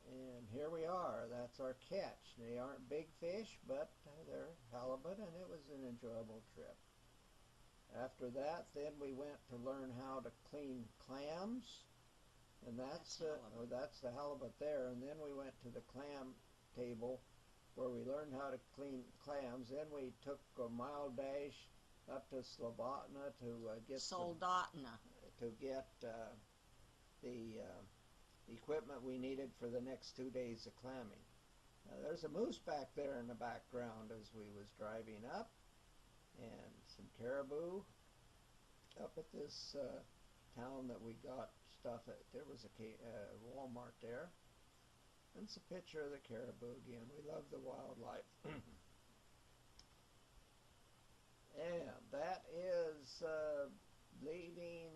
And here we are. That's our catch. They aren't big fish, but they're halibut, and it was an enjoyable trip. After that, then we went to learn how to clean clams, and that's the halibut there. And then we went to the clam table where we learned how to clean clams. Then we took a mile dash up to Slobodna to get the equipment we needed for the next 2 days of clamming. There's a moose back there in the background as we was driving up, and some caribou up at this town that we got stuff at. There was a Walmart there. And it's a picture of the caribou again. We love the wildlife. And that is leaving,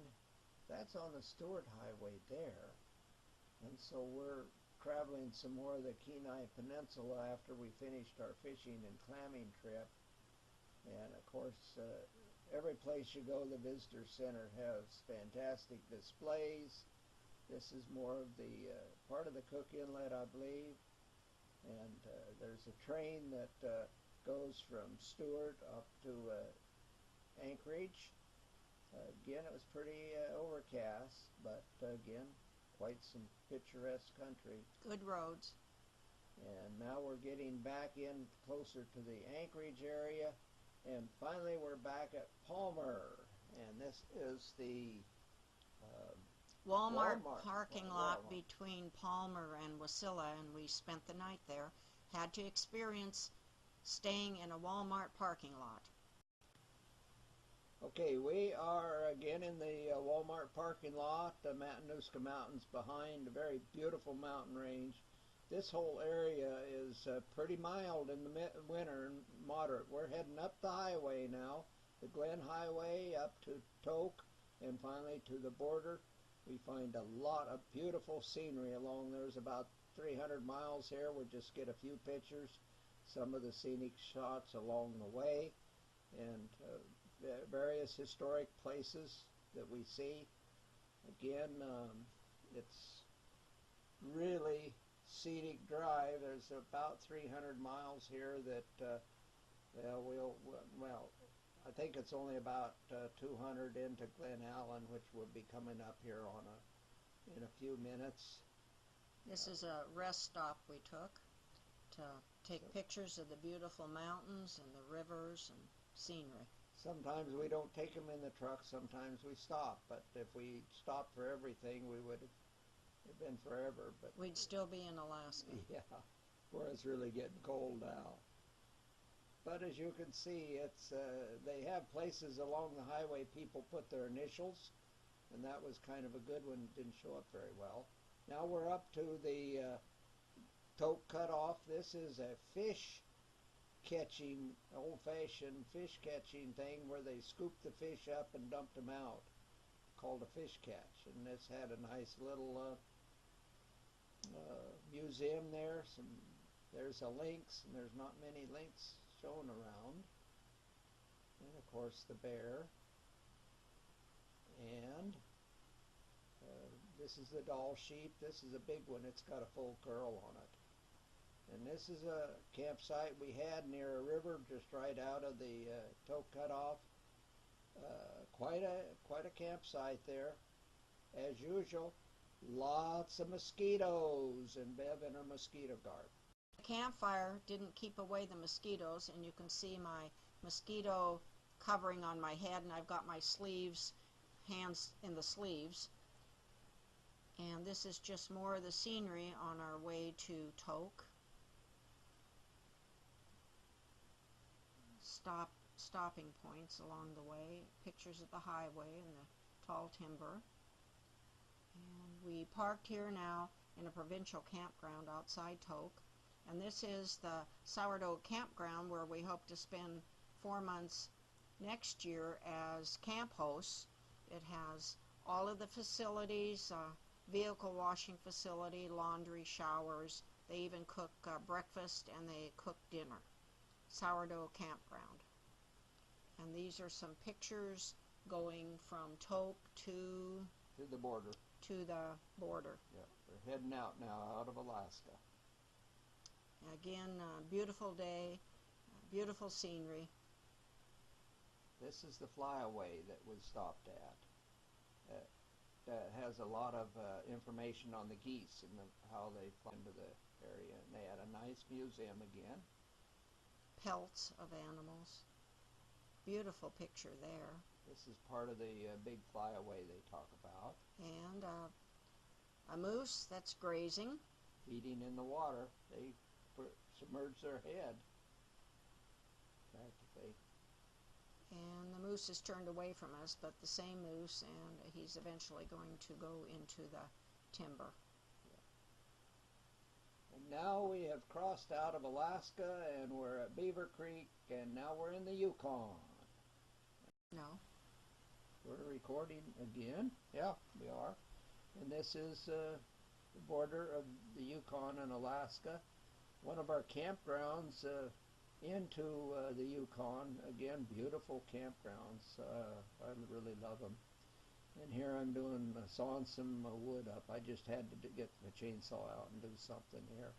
that's on the Stewart Highway there. And so we're traveling some more of the Kenai Peninsula after we finished our fishing and clamming trip. And of course, every place you go, the visitor center has fantastic displays. This is more of the part of the Cook Inlet, I believe. And there's a train that goes from Stewart up to Anchorage. Again, it was pretty overcast, but again, quite some picturesque country. Good roads. And now we're getting back in closer to the Anchorage area, and finally we're back at Palmer. And this is the Walmart parking lot between Palmer and Wasilla, and we spent the night there. Had to experience staying in a Walmart parking lot. Okay, we are again in the Walmart parking lot. The Matanuska Mountains behind, a very beautiful mountain range. This whole area is pretty mild in the winter and moderate. We're heading up the highway now, the Glen Highway up to Tok, and finally to the border. We find a lot of beautiful scenery along. There's about 300 miles here. We'll just get a few pictures, some of the scenic shots along the way, and various historic places that we see. Again, it's really scenic drive. There's about 300 miles here that well, I think it's only about 200 into Glen Allen, which will be coming up here in a few minutes. This is a rest stop we took to take pictures of the beautiful mountains and the rivers and scenery. Sometimes we don't take them in the truck, sometimes we stop, but if we stopped for everything, we would have been forever. But we'd still be in Alaska. Yeah, where it's really getting cold now. But as you can see, it's they have places along the highway people put their initials, and that was kind of a good one. It didn't show up very well. Now we're up to the Toke Cutoff. This is a fish catching, old-fashioned fish catching thing where they scoop the fish up and dumped them out, called a fish catch. And this had a nice little museum there. There's a lynx, and there's not many lynx shown around. And of course the bear. And this is the doll sheep. This is a big one. It's got a full curl on it. And this is a campsite we had near a river just right out of the Toke Cutoff. Quite a campsite there. As usual, lots of mosquitoes, and Bev in her mosquito garb. The campfire didn't keep away the mosquitoes, and you can see my mosquito covering on my head, and I've got my sleeves, hands in the sleeves. And this is just more of the scenery on our way to Toke. Stopping points along the way, pictures of the highway and the tall timber. And we parked here now in a provincial campground outside Toke, and this is the Sourdough campground where we hope to spend 4 months next year as camp hosts. It has all of the facilities, vehicle washing facility, laundry, showers. They even cook breakfast and they cook dinner. Sourdough campground. And these are some pictures going from Toke to the border. Yeah, we're heading out now, out of Alaska. Again, beautiful day, beautiful scenery. This is the flyaway that we stopped at. That has a lot of information on the geese and how they fly into the area. And they had a nice museum again. Pelts of animals. Beautiful picture there. This is part of the big flyaway they talk about. And a moose that's grazing. Eating in the water. They submerge their head, practically. And the moose is turned away from us, but the same moose, and he's eventually going to go into the timber. And now we have crossed out of Alaska, and we're at Beaver Creek, and now we're in the Yukon. No. We're recording again. Yeah, we are. And this is the border of the Yukon and Alaska. One of our campgrounds into the Yukon. Again, beautiful campgrounds. I really love them. And here I'm sawing some wood up. I just had to get the chainsaw out and do something here.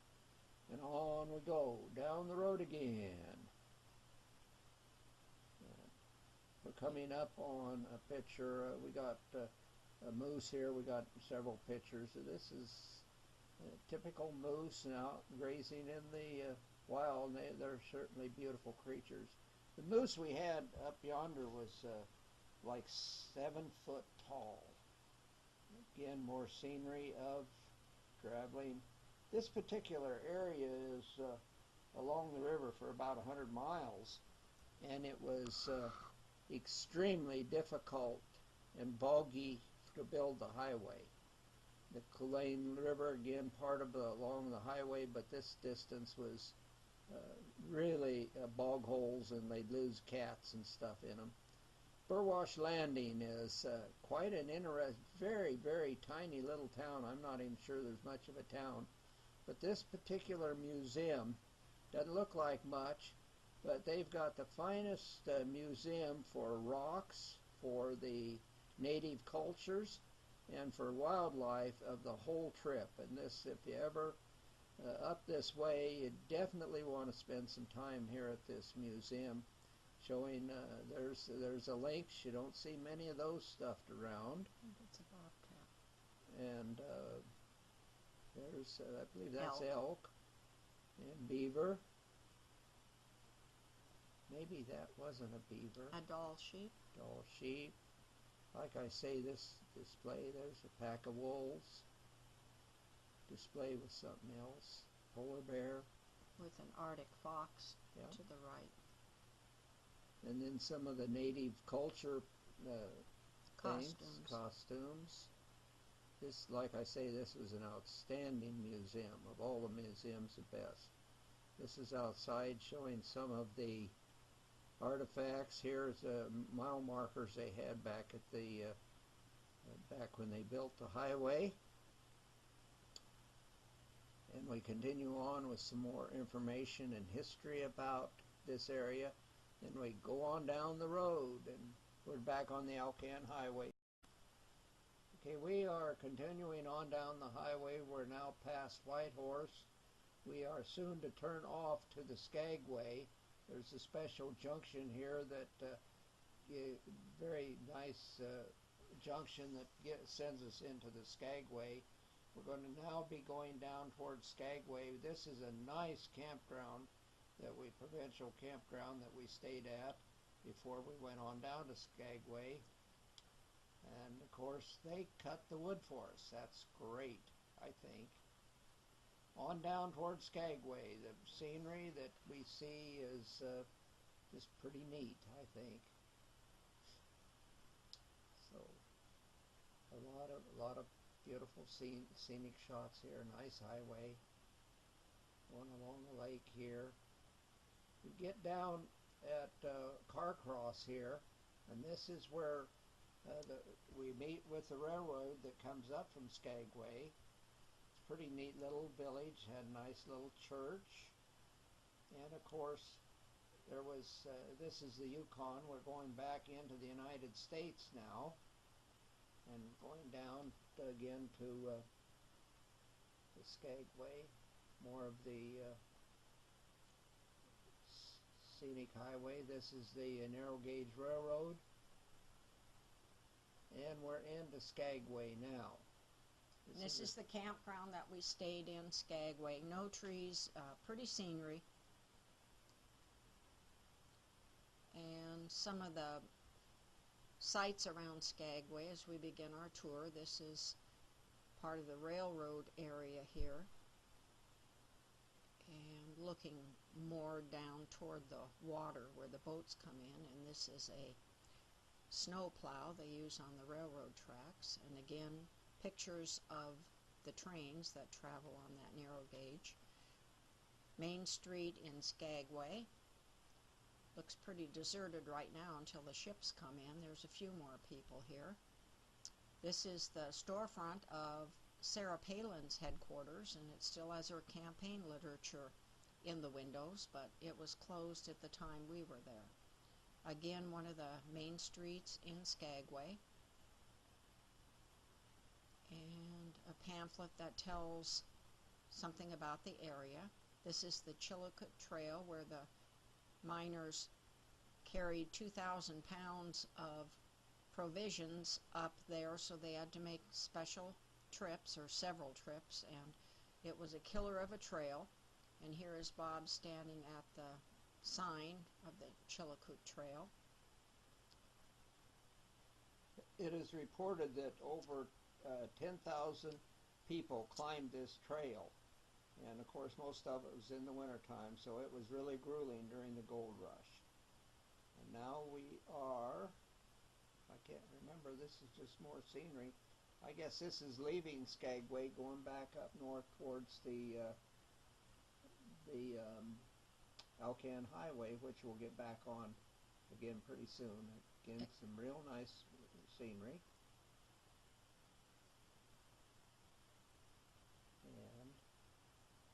And on we go, down the road again. We're coming up on a picture. We got a moose here. We got several pictures. This is a typical moose out grazing in the wild. They're certainly beautiful creatures. The moose we had up yonder was like 7 foot tall. Again, more scenery of traveling. This particular area is along the river for about 100 miles, and it was extremely difficult and boggy to build the highway. The Columia River, again, part of along the highway, but this distance was really bog holes, and they'd lose cats and stuff in them. Burwash Landing is quite an interesting, very, very tiny little town. I'm not even sure there's much of a town. But this particular museum doesn't look like much, but they've got the finest museum for rocks, for the native cultures, and for wildlife of the whole trip. And this, if you ever up this way, you definitely want to spend some time here at this museum, showing there's a lynx. You don't see many of those stuffed around. I think it's a bobcat. And there's I believe that's Elk. elk and beaver. Maybe that wasn't a beaver. A doll sheep. Doll sheep. Like I say, this display, there's a pack of wolves. Display with something else. Polar bear. With an Arctic fox Yeah. to the right. And then some of the native culture Costumes. costumes. This, like I say, this was an outstanding museum. Of all the museums, the best. This is outside showing some of the artifacts. Here's mile markers they had back at the back when they built the highway. And we continue on with some more information and history about this area. Then we go on down the road, and we're back on the Alcan Highway. Okay, we are continuing on down the highway. We're now past Whitehorse. We are soon to turn off to the Skagway. There's a special junction here that very nice junction that sends us into the Skagway. We're going to now be going down towards Skagway. This is a nice campground, provincial campground that we stayed at before we went on down to Skagway. And of course they cut the wood for us. That's great, I think. On down towards Skagway. The scenery that we see is just pretty neat, I think. So a lot of beautiful scenic shots here. Nice highway going along the lake here. We get down at Carcross here, and this is where we meet with the railroad that comes up from Skagway. It's a pretty neat little village, had a nice little church, and of course there was this is the Yukon. We're going back into the United States now, and going down again to the Skagway. More of the scenic highway. This is the narrow gauge railroad, and we're into Skagway now. This is the campground that we stayed in, Skagway. No trees, pretty scenery. And some of the sights around Skagway as we begin our tour. This is part of the railroad area here. And looking more down toward the water where the boats come in. And this is a snow plow they use on the railroad tracks. And again, pictures of the trains that travel on that narrow gauge. Main Street in Skagway. Looks pretty deserted right now until the ships come in. There's a few more people here. This is the storefront of Sarah Palin's headquarters, and it still has her campaign literature in the windows, but it was closed at the time we were there. Again, one of the main streets in Skagway. And a pamphlet that tells something about the area. This is the Chillicoot Trail, where the miners carried 2,000 pounds of provisions up there, so they had to make special trips, or several trips, and it was a killer of a trail. And here is Bob standing at the sign of the Chillicoot Trail. It is reported that over 10,000 people climbed this trail, and of course most of it was in the wintertime, so it was really grueling during the gold rush. And now we are, I can't remember, this is just more scenery. I guess this is leaving Skagway, going back up north towards the Alcan Highway, which we'll get back on again pretty soon. Again, some real nice scenery.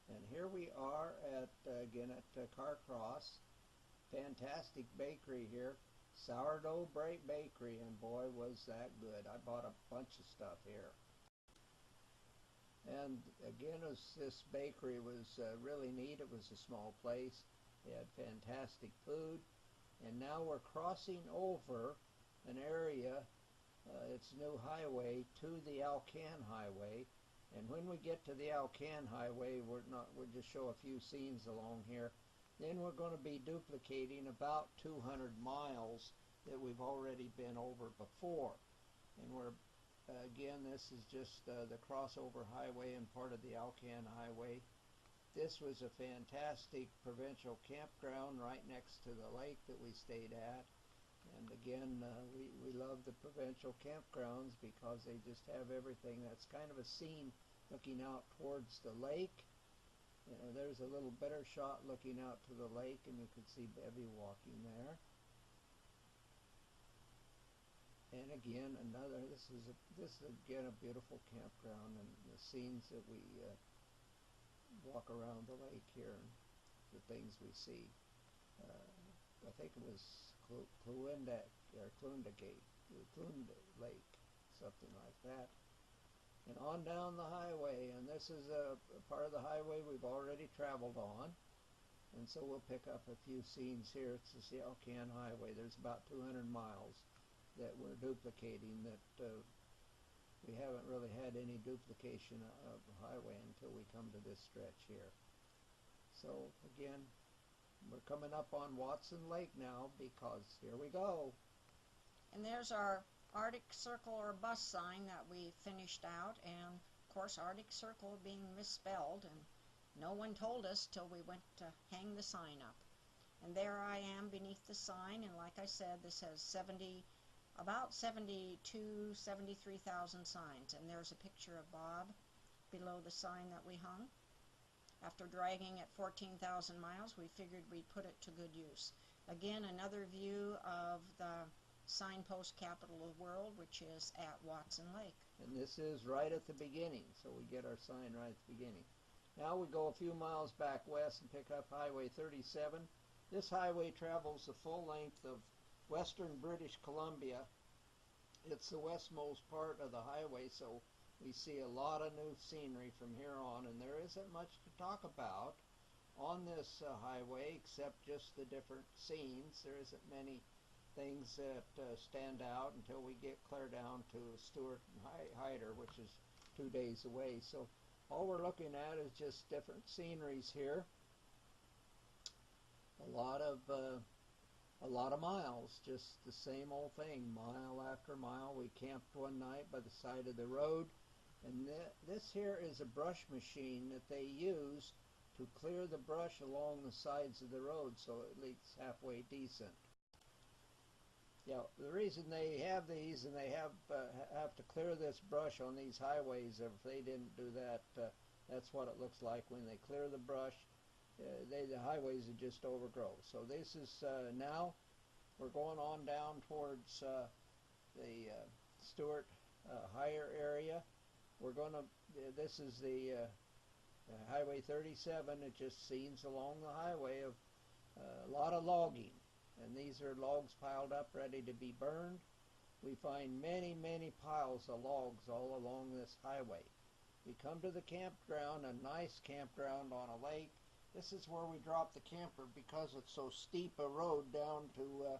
And here we are at again at Carcross. Fantastic bakery here. Sourdough Bakery, and boy, was that good. I bought a bunch of stuff here. And again, this bakery was really neat. It was a small place. They had fantastic food. And now we're crossing over an area, it's a new highway, to the Alcan Highway. And when we get to the Alcan Highway, we'll just show a few scenes along here. Then we're going to be duplicating about 200 miles that we've already been over before. And again, this is just the crossover highway and part of the Alcan Highway. This was a fantastic provincial campground right next to the lake that we stayed at. And again, we love the provincial campgrounds because they just have everything. That's kind of a scene looking out towards the lake. You know, there's a little better shot looking out to the lake, and you can see Bevy walking there. And again, this is again a beautiful campground, and the scenes that we walk around the lake here, and the things we see. I think it was Clunda Lake, something like that. And on down the highway, and this is a part of the highway we've already traveled on, and so we'll pick up a few scenes here. It's the Alcan Highway. There's about 200 miles that we're duplicating that we haven't really had any duplication of the highway until we come to this stretch here. So again, we're coming up on Watson Lake now, because here we go. And there's our Arctic Circle or bus sign that we finished out, and of course Arctic Circle being misspelled, and no one told us till we went to hang the sign up. And there I am beneath the sign, and like I said, this has about 73,000 signs, and there's a picture of Bob below the sign that we hung. After dragging it 14,000 miles, we figured we'd put it to good use. Again, another view of the signpost capital of the world, which is at Watson Lake. And this is right at the beginning, so we get our sign right at the beginning. Now we go a few miles back west and pick up Highway 37. This highway travels the full length of western British Columbia. It's the westmost part of the highway, so we see a lot of new scenery from here on, and there isn't much to talk about on this highway except just the different scenes. There isn't many things that stand out until we get clear down to Stewart and Hyder, which is 2 days away. So all we're looking at is just different sceneries here. A lot of miles, just the same old thing, mile after mile. We camped one night by the side of the road, and this here is a brush machine that they use to clear the brush along the sides of the road so it looks halfway decent. Yeah, the reason they have these, and they have to clear this brush on these highways, if they didn't do that, that's what it looks like when they clear the brush. The highways would just overgrow. So this is now we're going on down towards the Stewart higher area. This is the Highway 37. It just scenes along the highway of a lot of logging, and these are logs piled up ready to be burned. We find many piles of logs all along this highway. We come to the campground, a nice campground on a lake. This is where we drop the camper because it's so steep a road down to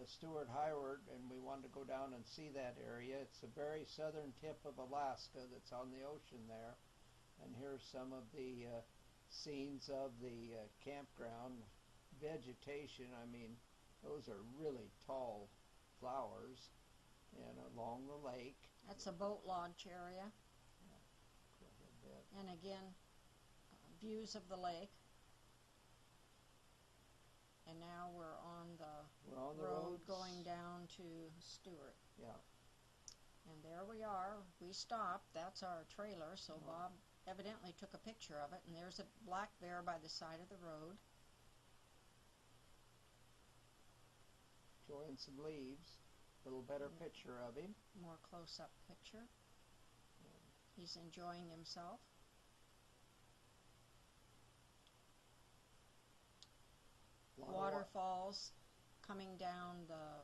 Stewart Highward, and we wanted to go down and see that area. It's the very southern tip of Alaska that's on the ocean there. And here's some of the scenes of the campground. Vegetation, I mean, those are really tall flowers, and along the lake. That's a boat launch area. And again, views of the lake. And now we're on the road going down to Stewart. Yeah. And there we are. We stopped. That's our trailer. So Bob evidently took a picture of it. And there's a black bear by the side of the road. Showing some leaves. A little better picture of him. More close-up picture. He's enjoying himself. Waterfalls coming down the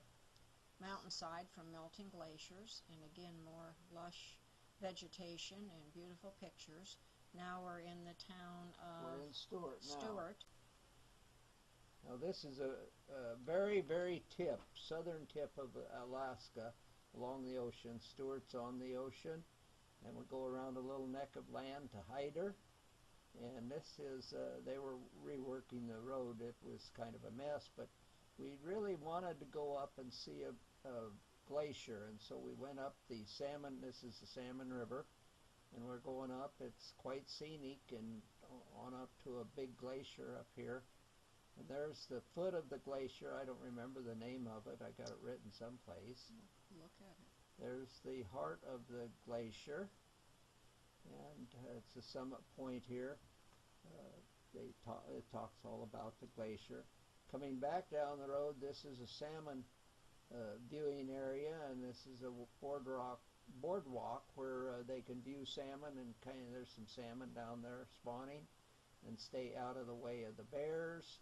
mountainside from melting glaciers, and again more lush vegetation and beautiful pictures. Now we're in the town of We're in Stewart now. Stewart. Now this is a very, very southern tip of Alaska along the ocean. Stewart's on the ocean, and we go around a little neck of land to Hyder. And this is, they were reworking the road. It was kind of a mess, but we really wanted to go up and see a glacier, and so we went up the Salmon, this is the Salmon River, and we're going up. It's quite scenic, and on up to a big glacier up here. And there's the foot of the glacier. I don't remember the name of it. I got it written someplace. Look at it. There's the heart of the glacier, and it's the summit point here. It talks all about the glacier. Coming back down the road, this is a salmon viewing area, and this is a boardwalk where they can view salmon, and there's some salmon down there spawning, and stay out of the way of the bears.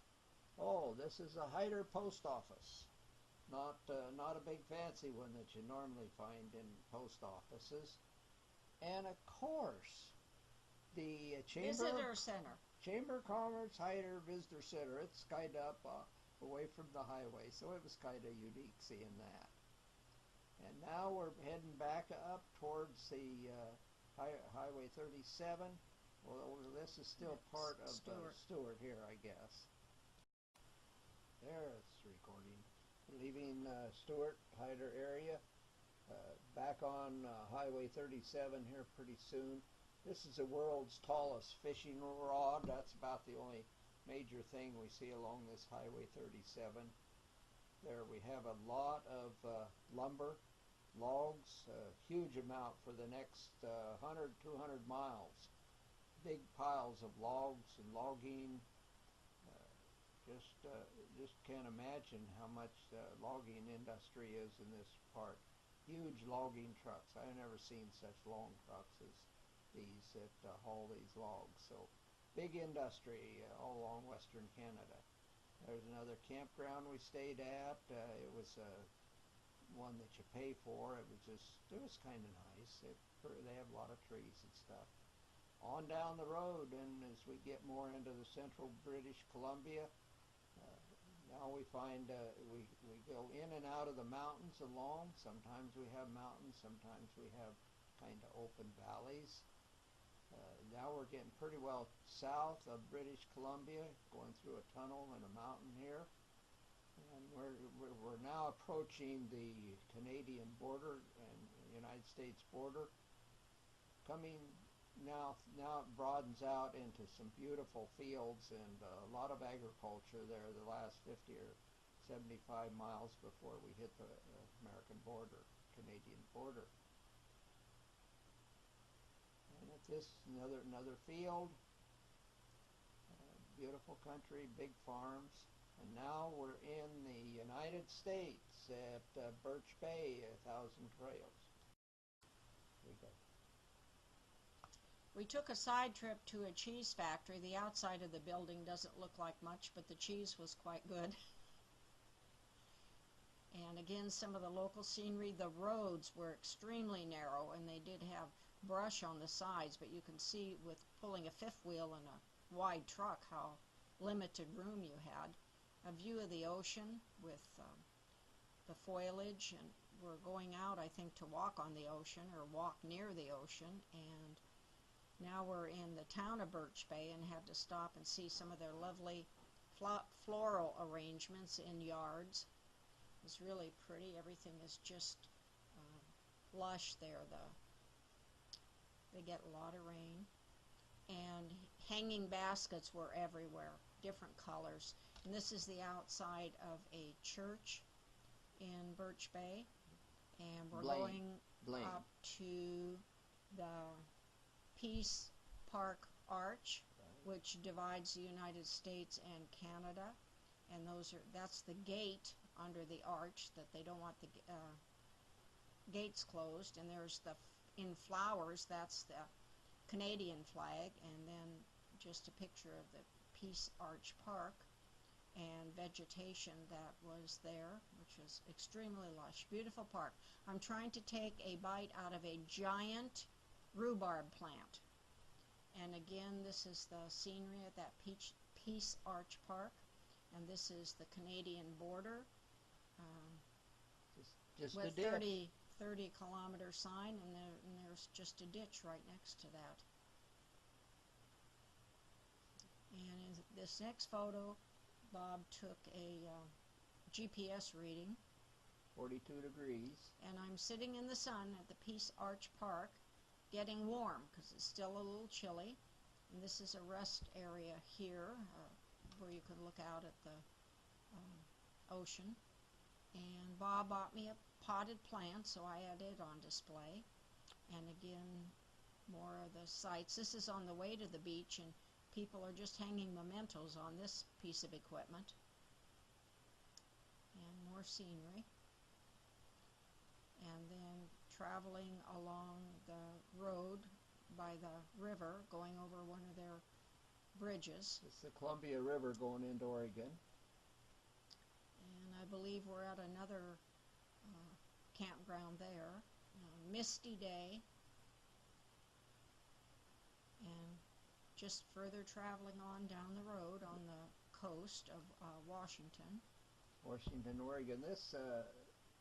Oh, this is a Hyder post office. Not a big fancy one that you normally find in post offices. And of course, the Visitor Center. Chamber of Commerce Hyder Visitor Center. It's kind of up away from the highway, so it was kind of unique seeing that. And now we're heading back up towards the Highway 37. Well, this is still part of Stewart here, I guess. There, it's recording. Leaving Stewart, Hyder area, back on Highway 37 here pretty soon. This is the world's tallest fishing rod. That's about the only major thing we see along this Highway 37. There we have a lot of lumber, logs, a huge amount for the next 100, 200 miles. Big piles of logs and logging. Just can't imagine how much logging industry is in this part. Huge logging trucks. I've never seen such long trucks as these that haul these logs. So big industry all along western Canada. There's another campground we stayed at. It was one that you pay for. It was kind of nice. They have a lot of trees and stuff. On down the road, and as we get more into the central British Columbia, now we find we go in and out of the mountains along. Sometimes we have mountains, sometimes we have kind of open valleys. Now we're getting pretty well south of British Columbia, going through a tunnel and a mountain here. And we're now approaching the Canadian border and United States border. Coming now it broadens out into some beautiful fields and a lot of agriculture there the last 50 or 75 miles before we hit the American border, Canadian border. And at this, another field, beautiful country, big farms. And now we're in the United States at Birch Bay, 1,000 Trails. Here we go. We took a side trip to a cheese factory. The outside of the building doesn't look like much, but the cheese was quite good. And again, some of the local scenery. The roads were extremely narrow, and they did have brush on the sides, but you can see with pulling a fifth wheel in a wide truck how limited room you had. A view of the ocean with the foliage, and we're going out, I think, to walk on the ocean or walk near the ocean. And now we're in the town of Birch Bay and had to stop and see some of their lovely floral arrangements in yards. It's really pretty. Everything is just lush there. They get a lot of rain. And hanging baskets were everywhere, different colors. And this is the outside of a church in Birch Bay. And we're going up to the Peace Park Arch, which divides the United States and Canada. And that's the gate under the arch, that they don't want the gates closed. And there's in flowers, that's the Canadian flag, and then just a picture of the Peace Arch Park. and vegetation that was there, which was extremely lush. Beautiful park. I'm trying to take a bite out of a giant rhubarb plant. And again, this is the scenery at that Peace Arch Park, and this is the Canadian border Just a with ditch. 30 kilometer sign, and there's just a ditch right next to that. And in this next photo, Bob took a GPS reading, 42 degrees. and I'm sitting in the sun at the Peace Arch Park, getting warm because it's still a little chilly. And this is a rest area here where you can look out at the ocean. And Bob bought me a potted plant, so I had it on display. And again, more of the sights. This is on the way to the beach, and people are just hanging mementos on this piece of equipment. And more scenery. And then traveling along the road by the river, going over one of their bridges. It's the Columia River going into Oregon. And I believe we're at another campground there. Misty day. And just further traveling on down the road on the coast of Washington, Oregon. This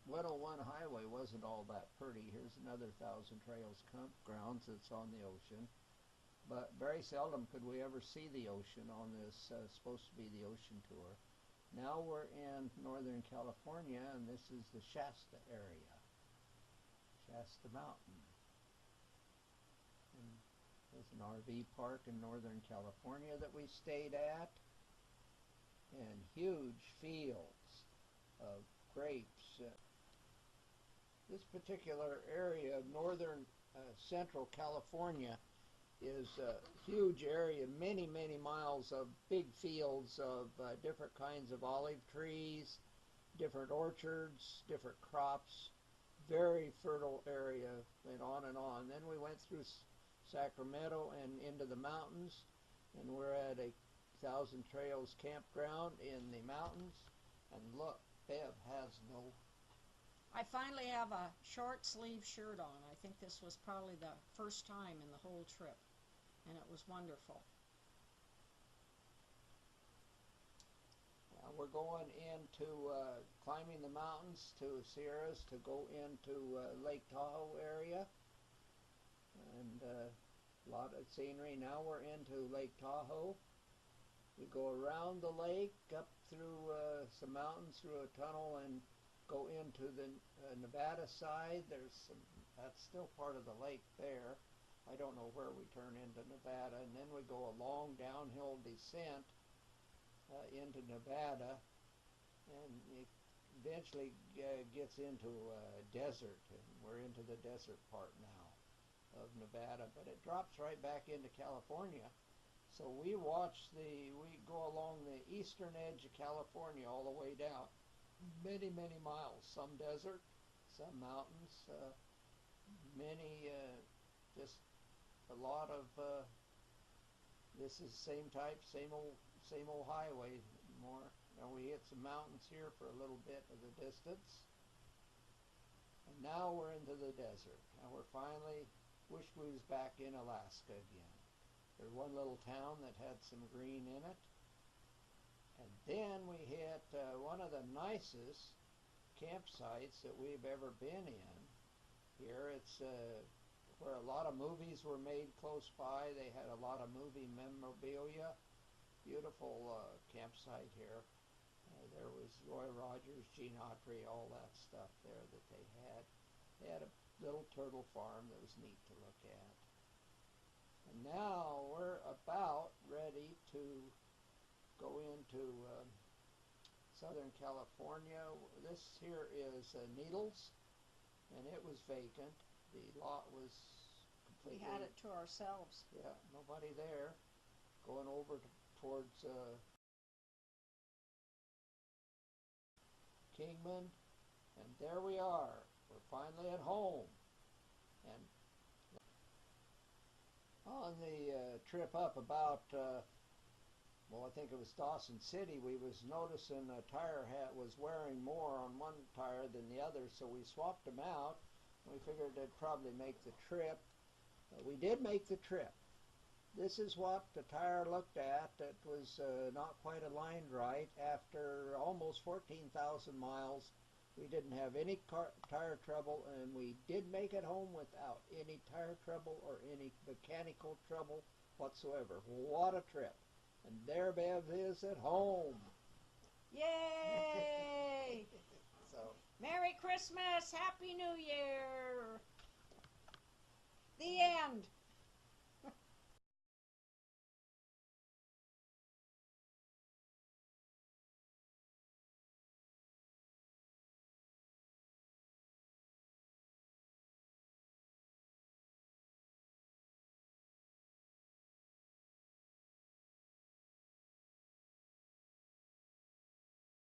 101 highway wasn't all that pretty. Here's another Thousand Trails campgrounds that's on the ocean. But very seldom could we ever see the ocean on this supposed to be the ocean tour. Now we're in Northern California, and this is the Shasta area. Shasta Mountain. And there's an RV park in Northern California that we stayed at. And huge fields of grapes. This particular area of northern central California is a huge area, many, many miles of big fields of different kinds of olive trees, different orchards, different crops, very fertile area, and on and on. Then we went through Sacramento and into the mountains, and we're at a Thousand Trails campground in the mountains, and look, Bev has no... I finally have a short sleeve shirt on. I think this was probably the first time in the whole trip, and it was wonderful. We're going into climbing the mountains to Sierras to go into Lake Tahoe area, and a lot of scenery. Now we're into Lake Tahoe. We go around the lake, up through some mountains, through a tunnel, and go into the Nevada side. There's some, that's still part of the lake there. I don't know where we turn into Nevada, and then we go a long downhill descent into Nevada, and it eventually gets into a desert, and we're into the desert part now of Nevada, but it drops right back into California. So we go along the eastern edge of California all the way down, many, many miles, some desert, some mountains, many, just a lot of, this is same type, same old highway more. Now we hit some mountains here for a little bit of the distance, and now we're into the desert. Now we're finally, wish we was back in Alaska again. There's one little town that had some green in it. And then we hit one of the nicest campsites that we've ever been in. Here it's where a lot of movies were made close by. They had a lot of movie memorabilia. Beautiful campsite here. There was Roy Rogers, Gene Autry, all that stuff there that they had. They had a little turtle farm that was neat to look at. And now we're about ready to go into Southern California. This here is Needles, and it was vacant. The lot was completely... We had it to ourselves. Yeah, nobody there. Going over towards Kingman, and there we are. We're finally at home. And on the trip up, about well, I think it was Dawson City, we was noticing a tire hat was wearing more on one tire than the other, so we swapped them out. We figured they'd probably make the trip. We did make the trip. This is what the tire looked at. It was not quite aligned right. After almost 14,000 miles, we didn't have any tire trouble, and we did make it home without any tire trouble or any mechanical trouble whatsoever. What a trip. And there Bev is at home. Yay! So, Merry Christmas! Happy New Year! The end.